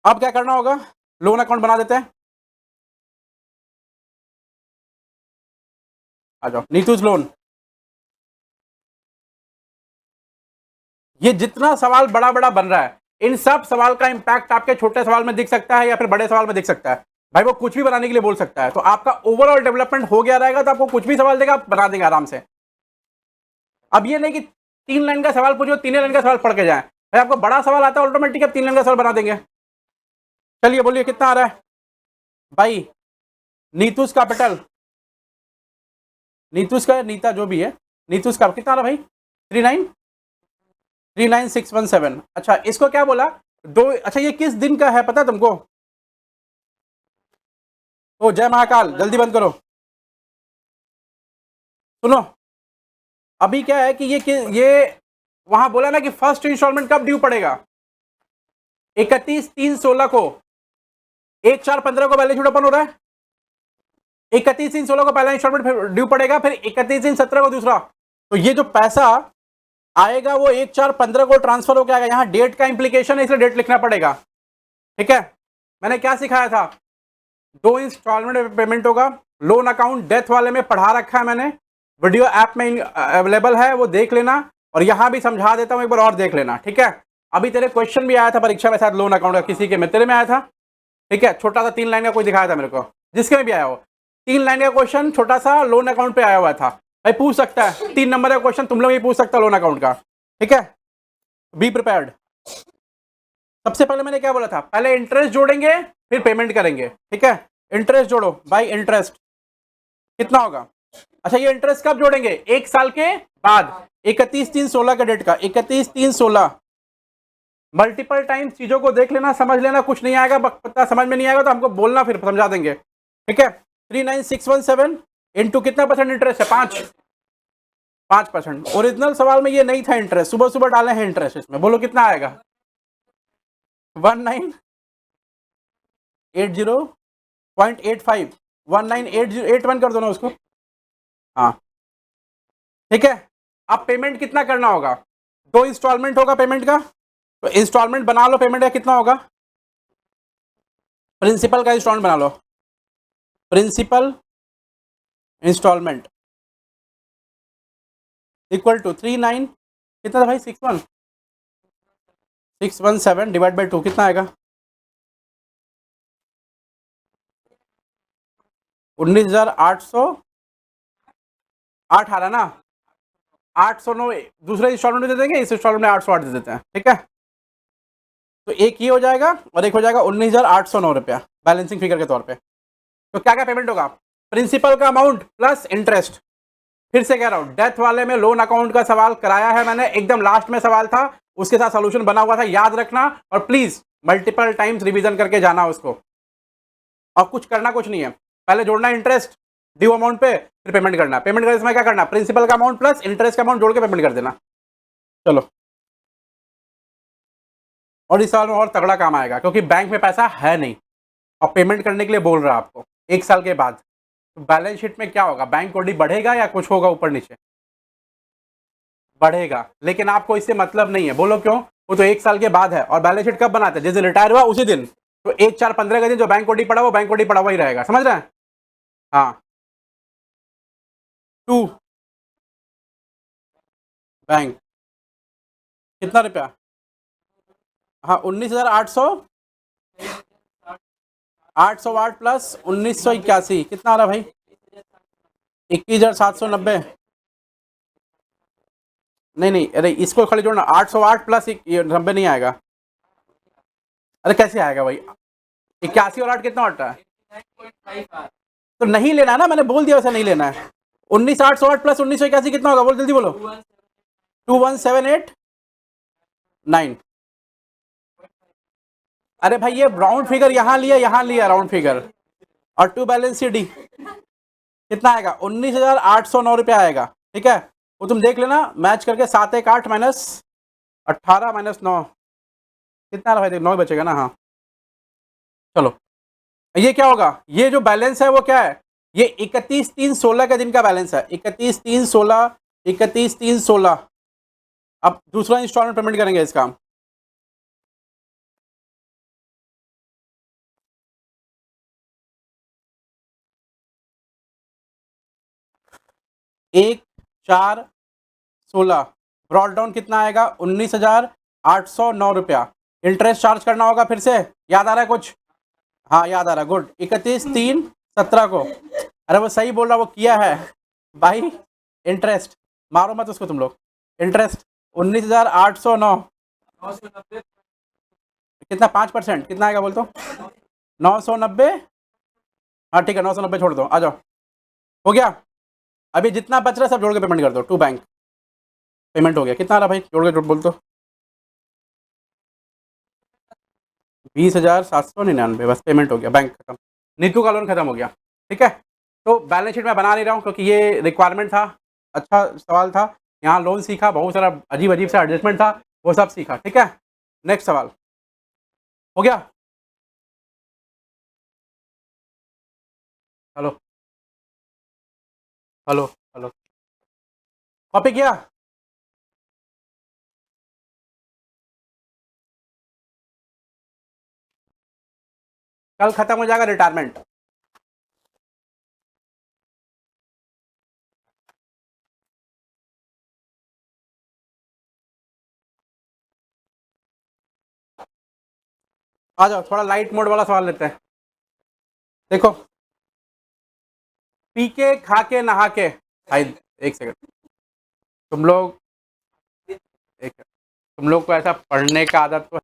अब क्या करना होगा? लोन अकाउंट बना देते हैं, आ जाओ, नीतूज लोन। ये जितना सवाल बड़ा बड़ा बन रहा है, इन सब सवाल का इंपैक्ट आपके छोटे सवाल में दिख सकता है या फिर बड़े सवाल में दिख सकता है। भाई वो कुछ भी बनाने के लिए बोल सकता है, तो आपका ओवरऑल डेवलपमेंट हो गया रहेगा, तो आपको कुछ भी सवाल देगा आप बना देंगे आराम से। अब ये नहीं कि 3 लाइन का सवाल पूछो 3 लाइन का सवाल पढ़ के जाए, भाई आपको बड़ा सवाल आता है ऑटोमेटिक आप 3 लाइन का सवाल बना देंगे। चलिए बोलिए कितना आ रहा है भाई? नीतूस कैपिटल, नीतूस का नीता जो भी है, नीतूस का कितना आ रहा भाई? 39,617। अच्छा, इसको क्या बोला? दो, अच्छा ये किस दिन का है पता तुमको? ओ जय महाकाल, जल्दी बंद करो, सुनो। अभी क्या है कि ये वहां बोला ना कि फर्स्ट इंस्टॉलमेंट कब ड्यू पड़ेगा? 31/3/16 को, 1/4/15 को बैलेंस शीट ओपन हो रहा है, 31/3/16 को पहला इंस्टॉलमेंट ड्यू पड़ेगा, फिर 31/3/17 को दूसरा। तो ये जो पैसा आएगा वो 1/4/15 को ट्रांसफर होकर आएगा, यहां डेट का इंप्लीकेशन है इसलिए डेट लिखना पड़ेगा, ठीक है। मैंने क्या सिखाया था? 2 इंस्टॉलमेंट पेमेंट होगा, लोन अकाउंट डेथ वाले में पढ़ा रखा है मैंने, वीडियो ऐप में अवेलेबल है, वो देख लेना, और यहां भी समझा देता हूं, एक बार और देख लेना, ठीक है। अभी तेरे क्वेश्चन भी आया था परीक्षा में शायद, लोन अकाउंट का किसी के में, तेरे में आया था, ठीक है, छोटा सा 3 लाइन का कोई दिखाया था मेरे को, जिसके में भी आया हो 3 लाइन का क्वेश्चन छोटा सा लोन अकाउंट पे आया हुआ था, भाई पूछ सकता है, 3 नंबर का क्वेश्चन तुम लोग भी पूछ सकता है लोन अकाउंट का, ठीक है। Be prepared. सबसे पहले मैंने क्या बोला था? पहले इंटरेस्ट जोड़ेंगे फिर पेमेंट करेंगे, ठीक है। इंटरेस्ट जोड़ो भाई, इंटरेस्ट कितना होगा? अच्छा, ये इंटरेस्ट कब जोड़ेंगे? 1 साल के बाद, 31/3/16 का डेट का, 31/3/16। मल्टीपल टाइम चीजों को देख लेना, समझ लेना, कुछ नहीं आएगा पता, समझ में नहीं आएगा तो हमको बोलना, फिर समझा देंगे, ठीक है। 39,617 इंटू कितना परसेंट इंटरेस्ट है? 5%। ओरिजिनल सवाल में ये नहीं था इंटरेस्ट, सुबह सुबह डाले हैं इंटरेस्ट इसमें, बोलो कितना आएगा? 1980.85, 1981 कर दो ना उसको, हाँ ठीक है। अब पेमेंट कितना करना होगा? 2 इंस्टॉलमेंट होगा पेमेंट का, तो इंस्टॉलमेंट बना लो, पेमेंट का कितना होगा? प्रिंसिपल का इंस्टॉलमेंट बना लो, प्रिंसिपल इंस्टॉलमेंट इक्वल टू 39, कितना था भाई? 617 डिवाइड बाई 2 कितना आएगा? 19,808 आ रहा ना, 809 दूसरे इंस्टॉलमेंट में दे देंगे, इस इंस्टॉलमेंट में 808 दे देते हैं, ठीक है। तो एक ये हो जाएगा और एक हो जाएगा 19,809 रुपया बैलेंसिंग फिगर के तौर पे। तो क्या क्या पेमेंट होगा? प्रिंसिपल का अमाउंट प्लस इंटरेस्ट। फिर से कह रहा हूं, डेथ वाले में लोन अकाउंट का सवाल कराया है मैंने, एकदम लास्ट में सवाल था, उसके साथ सोल्यूशन बना हुआ था, याद रखना, और प्लीज मल्टीपल टाइम्स रिवीजन करके जाना उसको। और कुछ करना कुछ नहीं है, पहले जोड़ना इंटरेस्ट ड्यू अमाउंट पे, फिर पेमेंट करना। पेमेंट करने समय क्या करना, प्रिंसिपल का अमाउंट प्लस इंटरेस्ट का अमाउंट जोड़ के पेमेंट कर देना। चलो, और इस साल में और तगड़ा काम आएगा, क्योंकि बैंक में पैसा है नहीं और पेमेंट करने के लिए बोल रहा है आपको 1 साल के बाद। तो बैलेंस शीट में क्या होगा, बैंक ओडी बढ़ेगा या कुछ होगा ऊपर नीचे? बढ़ेगा, लेकिन आपको इससे मतलब नहीं है। बोलो क्यों? वो तो 1 साल के बाद है, और बैलेंस शीट कब बनाते हैं, जिस दिन रिटायर हुआ उसी दिन। तो 1 4 15 के दिन जो बैंक ओडी पड़ा वो बैंक ओडी पड़ा हुआ ही रहेगा, समझ रहे हैं? हाँ। 2 बैंक कितना रुपया? हाँ, 19,800, 808 प्लस 1981 कितना आ रहा भाई? 21,790। नहीं नहीं, अरे इसको खाली जोड़ना, 808 प्लस 90 नहीं आएगा। अरे कैसे आएगा भाई? 81 और 8 कितना होता है? तो नहीं लेना है ना, मैंने बोल दिया वैसे नहीं लेना है। 19,808 प्लस 1981 कितना होगा, बोल जल्दी बोलो। 21,789। अरे भाई ये राउंड फिगर यहाँ लिया राउंड फिगर, और टू बैलेंस सी डी कितना आएगा? 19,809 रुपया आएगा, ठीक है? वो तुम देख लेना मैच करके, 718 माइनस 18 माइनस 9 कितना रहा भाई? 9 बचेगा ना, हाँ। चलो, ये क्या होगा, ये जो बैलेंस है वो क्या है? ये 31/3/16 के दिन का बैलेंस है, 31/3/16, 31/3/16। अब दूसरा इंस्टॉलमेंट पेमेंट करेंगे इसका हम। एक 4/16 ब्रॉड डाउन कितना आएगा? 19,809 रुपया। इंटरेस्ट चार्ज करना होगा फिर से, याद आ रहा है कुछ? हाँ याद आ रहा है, गुड। 31/3/17 को, अरे वो सही बोल रहा, वो किया है भाई। इंटरेस्ट मारो मत उसको तुम लोग। इंटरेस्ट 19,809 कितना, 5% कितना आएगा बोल तो? 990। हाँ ठीक है, 990 छोड़ दो, आ जाओ। हो गया? अभी जितना बच रहा है सब जोड़ के पेमेंट कर दो, टू बैंक पेमेंट हो गया। कितना आ रहा भाई, जोड़ के बोल तो? 20,799 बस पेमेंट हो गया, बैंक खत्म। नीतू का लोन खत्म हो गया, ठीक है? तो बैलेंस शीट में बना नहीं रहा हूँ क्योंकि ये रिक्वायरमेंट था, अच्छा सवाल था। यहाँ लोन सीखा, बहुत सारा अजीब अजीब सा एडजस्टमेंट था, वो सब सीखा, ठीक है? नेक्स्ट सवाल हो गया। हेलो हेलो हेलो, कॉपी किया? कल खत्म हो जाएगा रिटायरमेंट। आ जाओ, थोड़ा लाइट मोड वाला सवाल लेते हैं। देखो, पी के खा के नहा के, भाई एक सेकंड, तुम लोग, एक, तुम लोग को ऐसा पढ़ने का आदत तो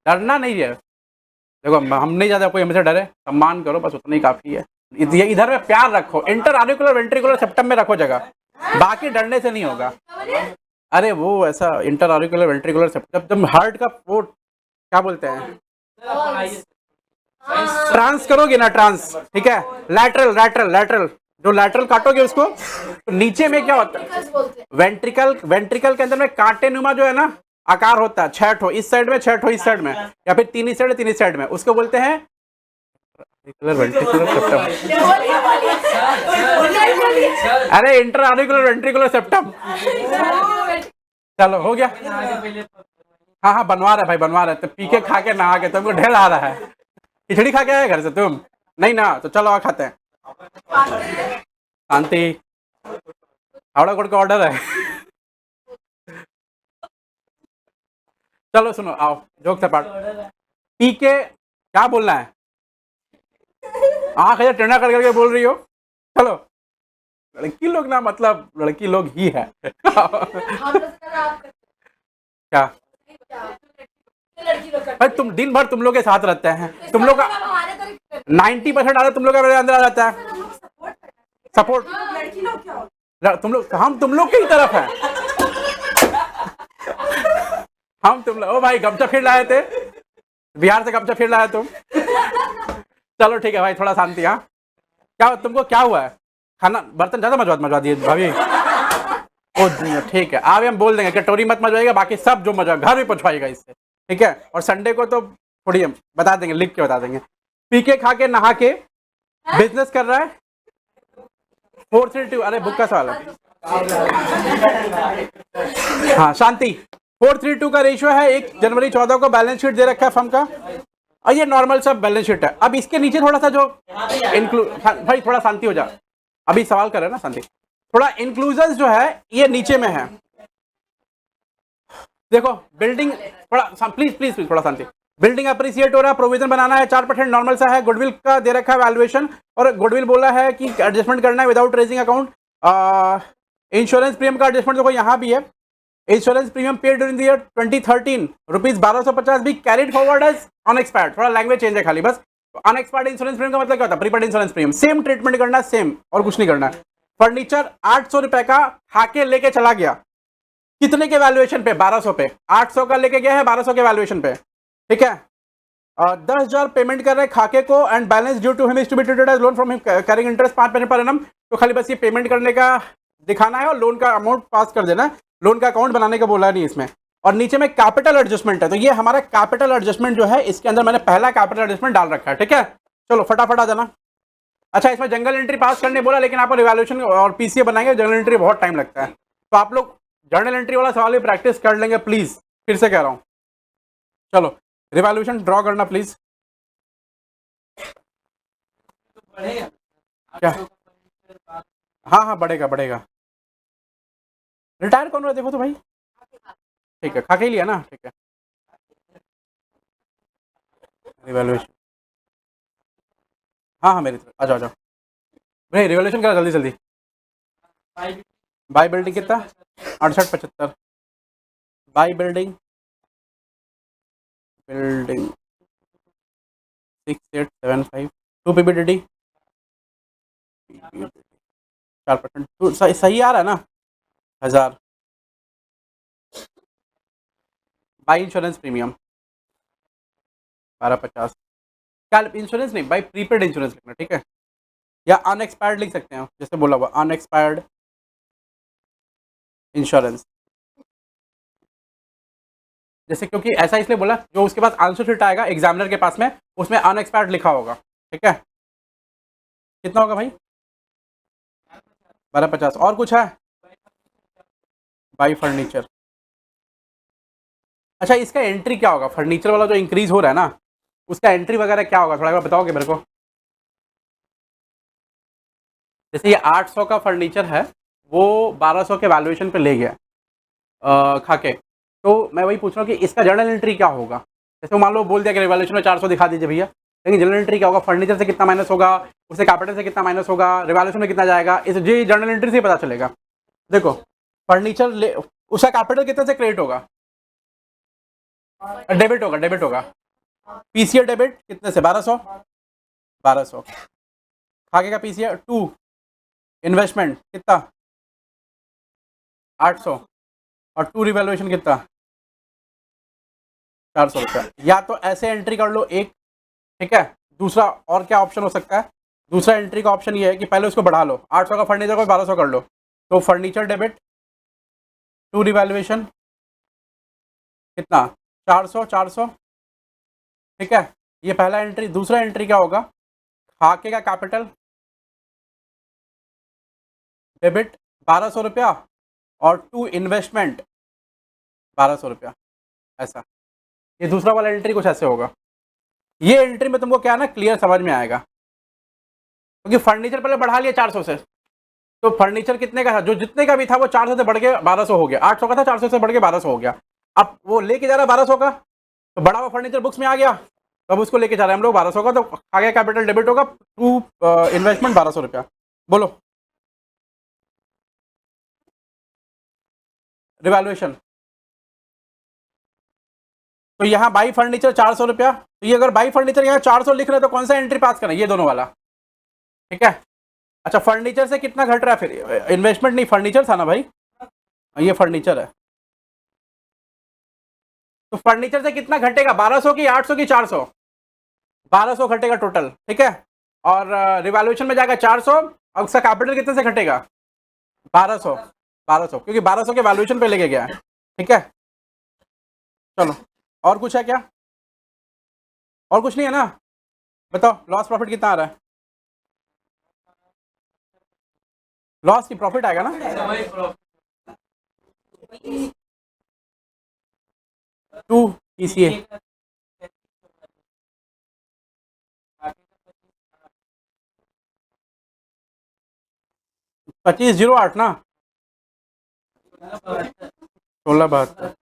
डरना नहीं है, देखो हम नहीं ज्यादा कोई हमसे डरे, सम्मान करो बस उतना ही काफी है। इधर में प्यार रखो, इंटर आर्टिकुलर वेंट्रिकुलर सेप्टम में रखो जगह, बाकी डरने से नहीं होगा। अरे वो ऐसा इंटर आर्टिकुलर वेंट्रिकुलर सेप्टम, जब हार्ट का वो क्या बोलते हैं, ट्रांस करोगे ना, ट्रांस, ठीक है, लैटरल लैटरल लैटरल, जो लैटरल काटोगे उसको, तो नीचे में क्या होता है, वेंट्रिकल, वेंट्रिकल के अंदर में कांटे नुमा जो है ना आकार होता है, 6 ठो इस साइड में, 6 ठो इस साइड में, या फिर 3 इस साइड 3 इस साइड में, उसको बोलते हैं वेंट्रिकुलर सेप्टम। अरे इंटर आर्टिकुलर वेंट्रिकुलर सेप्टम। चलो हो गया। हाँ हाँ बनवा रहा है भाई, बनवा रहा है, तो पी के खा के नहा के तुमको ढेर आ रहा है, खिचड़ी खा के आए घर से तुम, नहीं ना, तो चलो आ खाते हैं। शांति, हावड़ा कोर्ट का ऑर्डर है। चलो सुनो, आओ जोक से पार्ट, पी के क्या बोलना है, आँख ऐसे टेढ़ा कर करके बोल रही हो। चलो, लड़की लोग ना, मतलब लड़की लोग ही है। क्या भाई, तुम दिन भर तुम लोग के साथ रहते हैं, तुम लोग का 90% आदत तुम लोग का मेरे अंदर आ जाता है। सपोर्ट तुम लोग, हम तुम लोग की तरफ है, हम तुम लोग, ओ भाई गमछा फिर लाए थे, बिहार से गमछा फिर लाया तुम। चलो ठीक है भाई, थोड़ा शांति। हाँ क्या तुमको क्या हुआ है, खाना बर्तन ज्यादा मजवा दिए भाभी। ओ ठीक है, अब हम बोल देंगे कटोरी मत मजवाइएगा, बाकी सब जो मजवा घर में पहुंचवाइएगा इससे, ठीक है। और संडे को तो थोड़ी हम बता देंगे, लिख के बता देंगे। पी के खा के नहा के बिजनेस कर रहा है, 432, अरे बुक का सवाल है। हाँ शांति, 432 का रेशियो है, 1 जनवरी 14 को बैलेंस शीट दे रखा है फर्म का, और ये नॉर्मल सब बैलेंस शीट है। अब इसके नीचे थोड़ा सा जो इंक्लूड, भाई थोड़ा शांति हो जा, अभी सवाल कर रहे हैं ना शांति, थोड़ा इंक्लूजन जो है ये नीचे में है, देखो बिल्डिंग, थोड़ा प्लीज प्लीज प्लीज थोड़ा शांति, बिल्डिंग अप्रिसिएट हो रहा है, प्रोविजन बनाना है, 4% नॉर्मल सा है, गुडविल का दे रखा है वैल्यूएशन, और गुडविल बोला है कि एडजस्टमेंट करना है without raising account. Insurance premium का एडजस्टमेंट देखो यहाँ भी है, insurance premium paid during the year 2013 rupees 1250 भी कैरिड फॉरवर्ड एज अनएक्सपायर्ड, थोड़ा लैंग्वेज चेंज है खाली बस। अनएक्सपायर्ड इंश्योरेंस प्रीमियम का मतलब क्या होता है, prepaid insurance premium, same treatment करना है, सेम और कुछ नहीं करना है। फर्नीचर 800 रुपए का खाके लेके चला गया, कितने के वैल्यूएशन पे, 1200 पे, 800 का लेके गया है 1200 के वैल्यूएशन पे, ठीक है। 10,000 पेमेंट कर रहे हैं खाके को, and balance due to him is to be treated as loan from him carrying interest 5% per annum, तो खाली बस ये पेमेंट करने का दिखाना है और लोन का अमाउंट पास कर देना है, लोन का अकाउंट बनाने का बोला नहीं इसमें। और नीचे में कैपिटल एडजस्टमेंट है, तो ये हमारा कैपिटल एडजस्टमेंट जो है, इसके अंदर मैंने पहला कैपिटल एडजस्टमेंट डाल रखा है, ठीक है। चलो फटाफट आ जाना। अच्छा इसमें जंगल एंट्री पास करने बोला, लेकिन आपको रिवैल्यूएशन और पीसीए बनाएंगे, जर्नल एंट्री बहुत टाइम लगता है, तो आप लोग जर्नल एंट्री वाला सवाल भी प्रैक्टिस कर लेंगे प्लीज, फिर से कह रहा हूँ। चलो रिवैल्यूएशन ड्रॉ करना प्लीज। क्या, हाँ हाँ बढ़ेगा बढ़ेगा। रिटायर कौन रहा देखो तो भाई, ठीक है खा के ही लिया ना, ठीक है। रिवैल्यूएशन, हाँ हाँ मेरी तरफ आ जाओ आ जाओ भाई, रिवैल्यूएशन करा जल्दी जल्दी। बाई बिल्डिंग कितना, 6875, बाई बिल्डिंग 6875, 2 पीबीडीडी 4%, सही आ रहा है ना, 1000। बाई इंश्योरेंस प्रीमियम 1250, क्या इंश्योरेंस नहीं, बाई प्रीपेड इंश्योरेंस लिखना, ठीक है, या अनएक्सपायर्ड लिख सकते हैं जैसे बोला हुआ, अनएक्सपायर्ड इंश्योरेंस, जैसे क्योंकि ऐसा इसलिए बोला, जो उसके पास आंसर शीट आएगा एग्जामिनर के पास में, उसमें अनएक्सपायर्ड लिखा होगा, ठीक है। कितना होगा भाई, 1250, और कुछ है, बाई फर्नीचर। अच्छा इसका एंट्री क्या होगा, फर्नीचर वाला जो इंक्रीज हो रहा है ना, उसका एंट्री वगैरह क्या होगा, थोड़ा बताओगे मेरे को। जैसे ये 800 का फर्नीचर है, वो 1200 के वैल्यूएशन पे ले गया खाके, तो मैं वही पूछ रहा हूँ कि इसका जर्नल एंट्री क्या होगा। जैसे मान लो बोल दिया कि रिवैल्यूएशन में 400 दिखा दीजिए भैया, लेकिन जर्नल एंट्री क्या होगा, फर्नीचर से कितना माइनस होगा, उससे कैपिटल से कितना माइनस होगा, रिवैल्यूएशन में कितना जाएगा, इस जी जर्नल एंट्री से पता चलेगा। देखो फर्नीचर ले, उसका कैपिटल कितने से क्रेडिट होगा, डेबिट होगा, डेबिट होगा। पीसीए डेबिट कितने से? 1200, 1200। आगे का पीसीए 2 इन्वेस्टमेंट कितना? 800। और 2 रिवैल्यूएशन कितना? 400 रुपया। या तो ऐसे एंट्री कर लो एक, ठीक है। दूसरा और क्या ऑप्शन हो सकता है? दूसरा एंट्री का ऑप्शन ये है कि पहले उसको बढ़ा लो, 800 का फर्नीचर को 1200 कर लो, तो फर्नीचर डेबिट 2 रिवैल्यूएशन कितना? 400, 400, ठीक है। ये पहला एंट्री। दूसरा एंट्री क्या होगा? खाके का कैपिटल डेबिट 1200 रुपया और 2 इन्वेस्टमेंट 1200 रुपया, ऐसा। ये दूसरा वाला एंट्री कुछ ऐसे होगा। ये एंट्री में तुमको क्या ना क्लियर समझ में आएगा, क्योंकि फर्नीचर पहले बढ़ा लिया 400 से, तो फर्नीचर कितने का था? जो जितने का भी था वो 400 से बढ़ के 1200 हो गया। 800 का था, 400 से बढ़ के 1200 हो गया। अब वो लेके जा रहा है 1200 का, तो बड़ा हुआ फर्नीचर बुक्स में आ गया, तो अब उसको लेके जा रहे हैं हम लोग 1200 का, तो आगे कैपिटल डेबिट होगा 2 इन्वेस्टमेंट 1200 रुपया। बोलो रिवैल्यूएशन। तो यहाँ बाई फर्नीचर 400 रुपया, तो ये अगर बाई फर्नीचर यहाँ 400 लिख रहे हैं तो कौन सा एंट्री पास करें? ये दोनों वाला, ठीक है। अच्छा, फर्नीचर से कितना घट रहा है फिर? इन्वेस्टमेंट नहीं, फर्नीचर था ना भाई, ये फर्नीचर है। तो फर्नीचर से कितना घटेगा? 1200 की 800 की 400? 1200 घटेगा टोटल, ठीक है। और रिवैल्यूएशन में जाएगा 400, और उसका कैपिटल कितने से घटेगा? 1200, 1200, क्योंकि 1200 के वैल्यूएशन पे लेके गया है, ठीक है। चलो, और कुछ है क्या? और कुछ नहीं है ना? बताओ लॉस प्रॉफिट कितना आ रहा है? लॉस की प्रॉफिट आएगा ना? 2 पीसीए 2508 ना, 1672।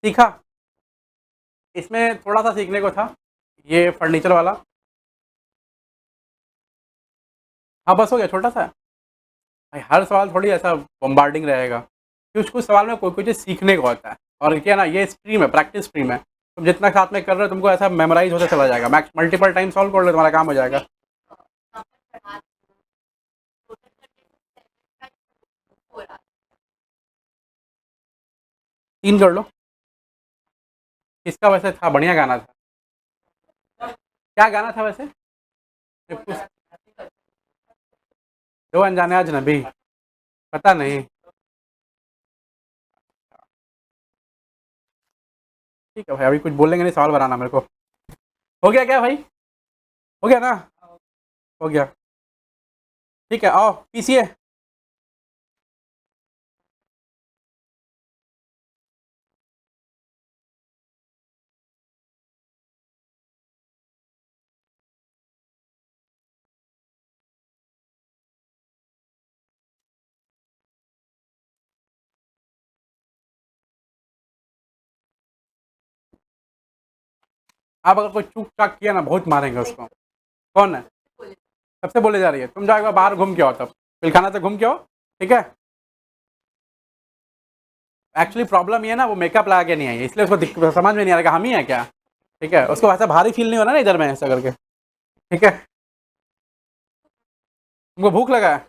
सीखा? इसमें थोड़ा सा सीखने को था, ये फर्नीचर वाला। हाँ बस हो गया, छोटा सा है भाई। हर सवाल थोड़ी ऐसा बम्बार्डिंग रहेगा, कुछ कुछ सवाल में कोई कोई चीज़ सीखने को होता है। और क्या ना, ये स्ट्रीम है, प्रैक्टिस स्ट्रीम है। तुम जितना साथ में कर रहे हो तुमको ऐसा मेमोराइज होता चला जाएगा। मैक्स मल्टीपल टाइम सॉल्व कर लो, तुम्हारा काम हो जाएगा। तीन कर लो। किसका वैसे था? बढ़िया गाना था। क्या गाना था वैसे? दो अनजाने अजनबी, पता नहीं। ठीक है भाई, अभी कुछ बोलेंगे नहीं, सवाल बनाना मेरे को। हो गया क्या भाई? हो गया ना? हो गया, ठीक है। आओ पीसीए। आप अगर कोई चूक चाक किया ना, बहुत मारेंगे उसको। कौन है? सबसे बोले जा रही है? तुम जाओ एक बार बाहर घूम के आओ, तब पिलखाना से घूम के आओ, ठीक है। एक्चुअली प्रॉब्लम ये है ना, वो मेकअप लगा के नहीं आई है, इसलिए उसको समझ में नहीं आ रहा हम ही है क्या, ठीक है। उसको वैसा भारी फील नहीं हो रहा ना इधर में ऐसा करके, ठीक है। तुमको भूख लगा है?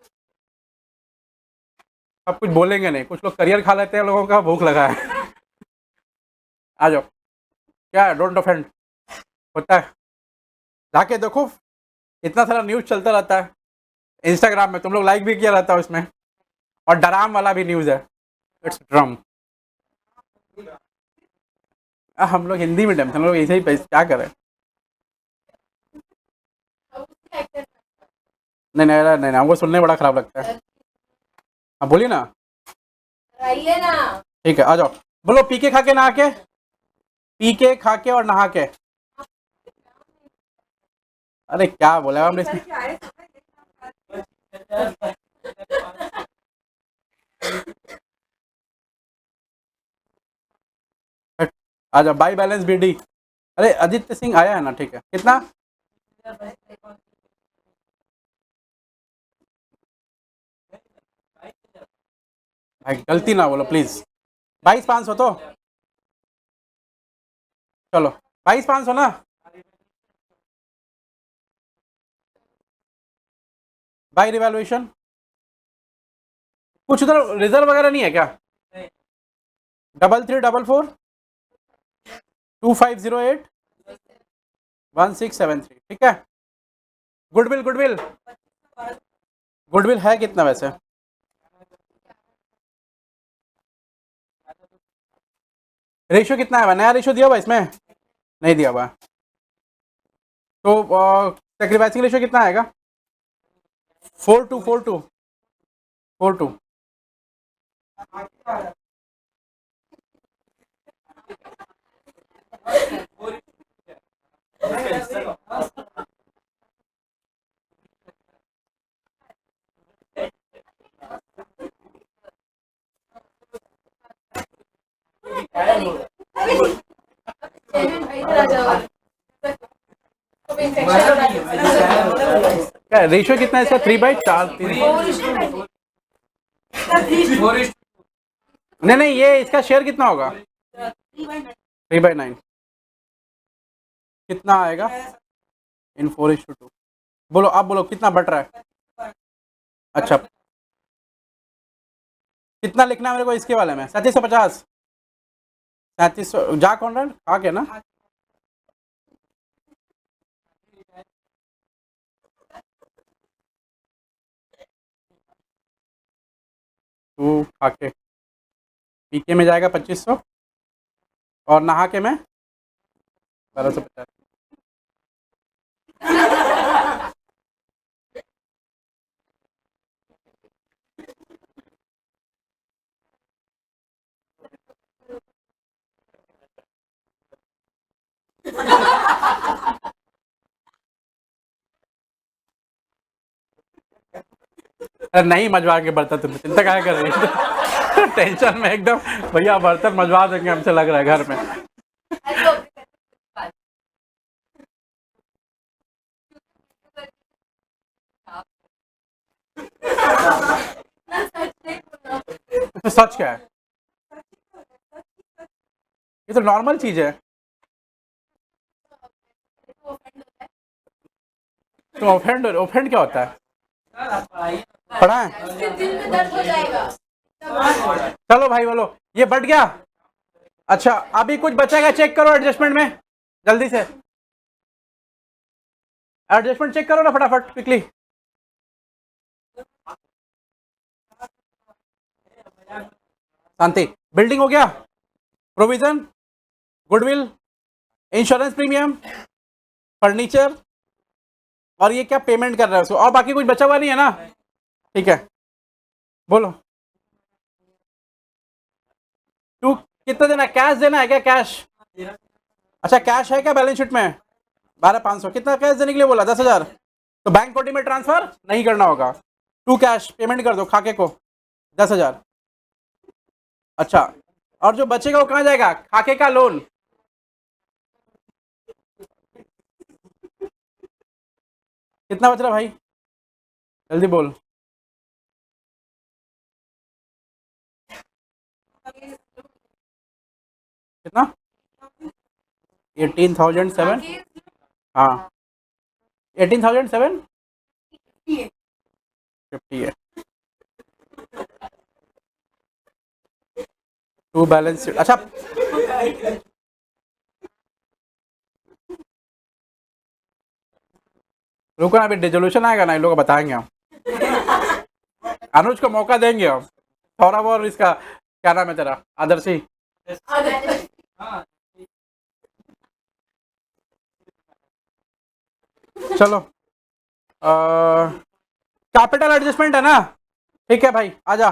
अब कुछ बोलेंगे नहीं, कुछ लोग करियर खा लेते हैं, लोगों का भूख लगा है। आ जाओ, क्या है, डोंट ऑफेंड, होता है। जाके देखो, इतना सारा न्यूज़ चलता रहता है इंस्टाग्राम में, तुम लोग लाइक भी किया रहता है उसमें। और डराम वाला भी न्यूज़ है, इट्स ड्रम। हम लोग हिंदी मीडियम से, हम लोग ऐसे ही क्या करें। नहीं नहीं नहीं नहीं, हमको सुनने में बड़ा खराब लगता है। हाँ बोलिए ना। आइए ना, ठीक है, आ जाओ। बोलो, पी के खा के नहा के, पी के खा के और नहा के। अरे क्या बोला हमने इसमें? आ जाओ, बाई बैलेंस बीडी। अरे आदित्य सिंह आया है ना, ठीक है। कितना? भाई गलती ना बोलो प्लीज। 22,500 तो चलो 22,500 ना। बाई रिवैल्यूएशन कुछ उधर रिजर्व वगैरह नहीं है क्या? 3344 2508 1673 ठीक है। गुडविल गुडविल गुडविल है कितना वैसे? रेशियो कितना है? नया रेशियो दिया हुआ इसमें? नहीं दिया हुआ। तो सेक्रीफाइसिंग रेशियो कितना आएगा? 4242 क्या रेशियो कितना है इसका? 3/4 नहीं नहीं, ये इसका शेयर कितना होगा? 3/9 कितना आएगा इन 4:2? बोलो आप बोलो कितना बट रहा है? अच्छा कितना लिखना है मेरे को इसके वाले में? 3750 3700 जा कौन रहा आके ना। तू आके पीके में जाएगा 2500 और नहा के में 1250। अरे नहीं मजवा के बर्तन, तुम चिंता क्या कर रही है? टेंशन में एकदम भैया बर्तन मजवा देंगे हमसे लग रहा है घर में। सच क्या है? ये तो नॉर्मल चीज है। तो ऑफेंड क्या होता है? पढ़ा है? चलो भाई बोलो ये बढ़ गया। अच्छा अभी कुछ बचेगा चेक करो एडजस्टमेंट में, जल्दी से एडजस्टमेंट चेक करो ना फटाफट क्विकली। शांति बिल्डिंग हो गया, provision, goodwill, insurance premium, furniture और ये क्या पेमेंट कर रहा है उसको, और बाकी कुछ बचा हुआ नहीं है ना? ठीक है बोलो। तू कितना देना? कैश देना है क्या? कैश? अच्छा कैश है क्या बैलेंस शीट में? 12,500 कितना कैश देने के लिए बोला? 10,000। तो बैंक कोटी में ट्रांसफर नहीं करना होगा, टू कैश पेमेंट कर दो खाके को 10,000। अच्छा और जो बचेगा वो कहाँ जाएगा? खाके का लोन। कितना बच रहा भाई जल्दी बोल। कितना? 18,007। हाँ 18,750 है। To balance sheet. अच्छा रुको ना, अभी डिजोल्यूशन आएगा ना, इन लोग को बताएंगे हम। अनुज को मौका देंगे हम थोड़ा बहुत। इसका क्या नाम है तेरा? आदर्शी। चलो कैपिटल एडजस्टमेंट है ना? ठीक है भाई आजा।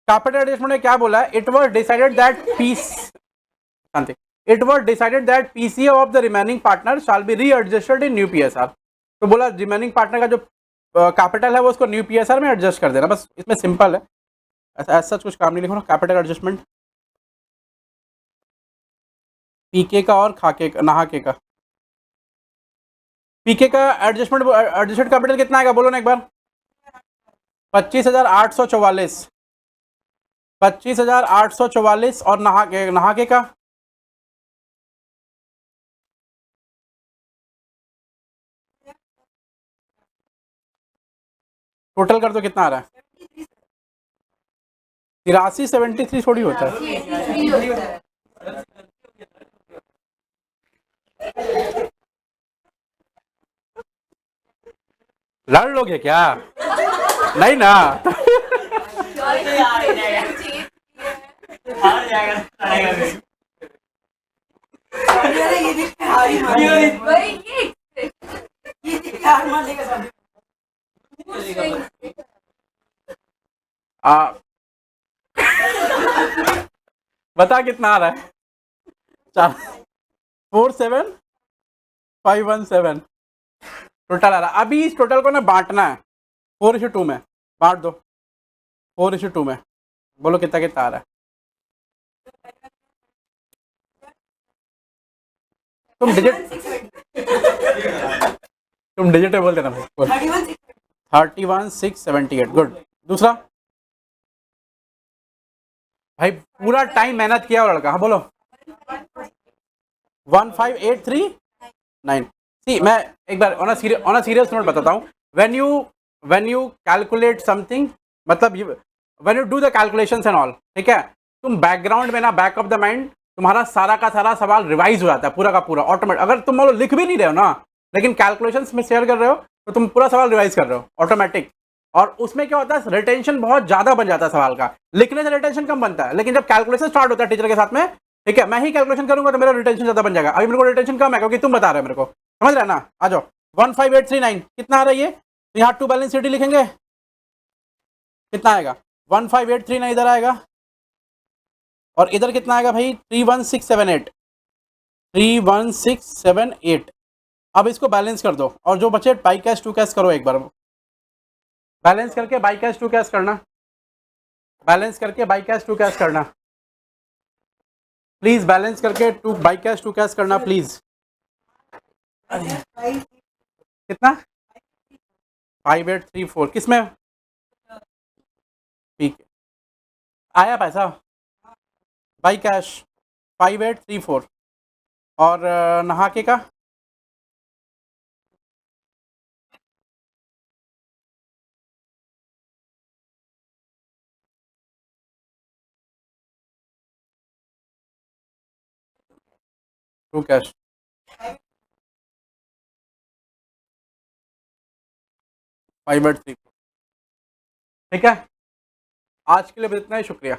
कैपिटल एडजस्टमेंट ने क्या बोला है? It was decided that peace शांति it was decided that PCA of the remaining partner shall be readjusted in new PSR. तो बोला रिमेनिंग पार्टनर का जो कैपिटल है वो उसको न्यू पीएसआर में एडजस्ट कर देना, बस इसमें सिंपल है, ऐसा सच कुछ काम नहीं लिखो ना। कैपिटल एडजस्टमेंट पीके का और खाके का नहा के का। पीके का एडजस्टेड कैपिटल कितना आएगा बोलो ना एक बार? 25,844। 25,844 और नहा के का टोटल कर दो कितना आ रहा है? 83 थोड़ी होता है। लड़ लोगे क्या? नहीं ना। बता कितना आ रहा है? 47,517 टोटल आ रहा है। अभी इस टोटल को ना बांटना है 4:2 में, बांट दो 4:2 में। बोलो कितना कितना आ रहा है? तुम डिजिट बोल देना भाई। 31,678 गुड। दूसरा भाई पूरा टाइम मेहनत किया वो लड़का। हाँ बोलो। 15,839। सी मैं एक बार ऑन अ सीरियस नोट बताता हूँ। व्हेन यू कैलकुलेट समथिंग, मतलब when you do the calculations and all, ठीक है, तुम बैकग्राउंड में ना, बैक ऑफ द माइंड तुम्हारा सारा का सारा सवाल रिवाइज हो जाता है, पूरा का पूरा ऑटोमेटिक। अगर तुम मान लो लिख भी नहीं रहे हो ना, लेकिन कैलकुलेशंस में शेयर कर रहे हो, तो तुम पूरा सवाल रिवाइज कर रहे हो ऑटोमेटिक। और उसमें क्या होता है, रिटेंशन बहुत ज्यादा बन जाता है सवाल का। लिखने से रिटेंशन कम बनता है, लेकिन जब कैलकुलेशन स्टार्ट होता है टीचर के साथ में, ठीक है, मैं ही कैलकुलेशन करूंगा तो मेरा रिटेंशन ज्यादा बन जाएगा। अभी मेरे को रिटेंशन कम है क्योंकि तुम बता रहे हो मेरे को, समझ रहे हैं ना? आ जाओ। 15,839 कितना आ रहा है ये? यहाँ टू बैलेंस शीट लिखेंगे, कितना आएगा? 15,839 इधर आएगा, और इधर कितना आएगा भाई? 31678। 31678। अब इसको बैलेंस कर दो, और जो बचे बाई कैश टू कैश करो एक बार। बैलेंस करके बाई कैश टू कैश करना, बैलेंस करके बाई कैश टू कैश करना प्लीज, बैलेंस करके बाई कैश टू कैश करना प्लीज। कितना? 5834 किसमें? ठीक है, आया पैसा बाई कैश 5834। और नहा के का टू कैश 5834। ठीक है, आज के लिए बस इतना ही, शुक्रिया।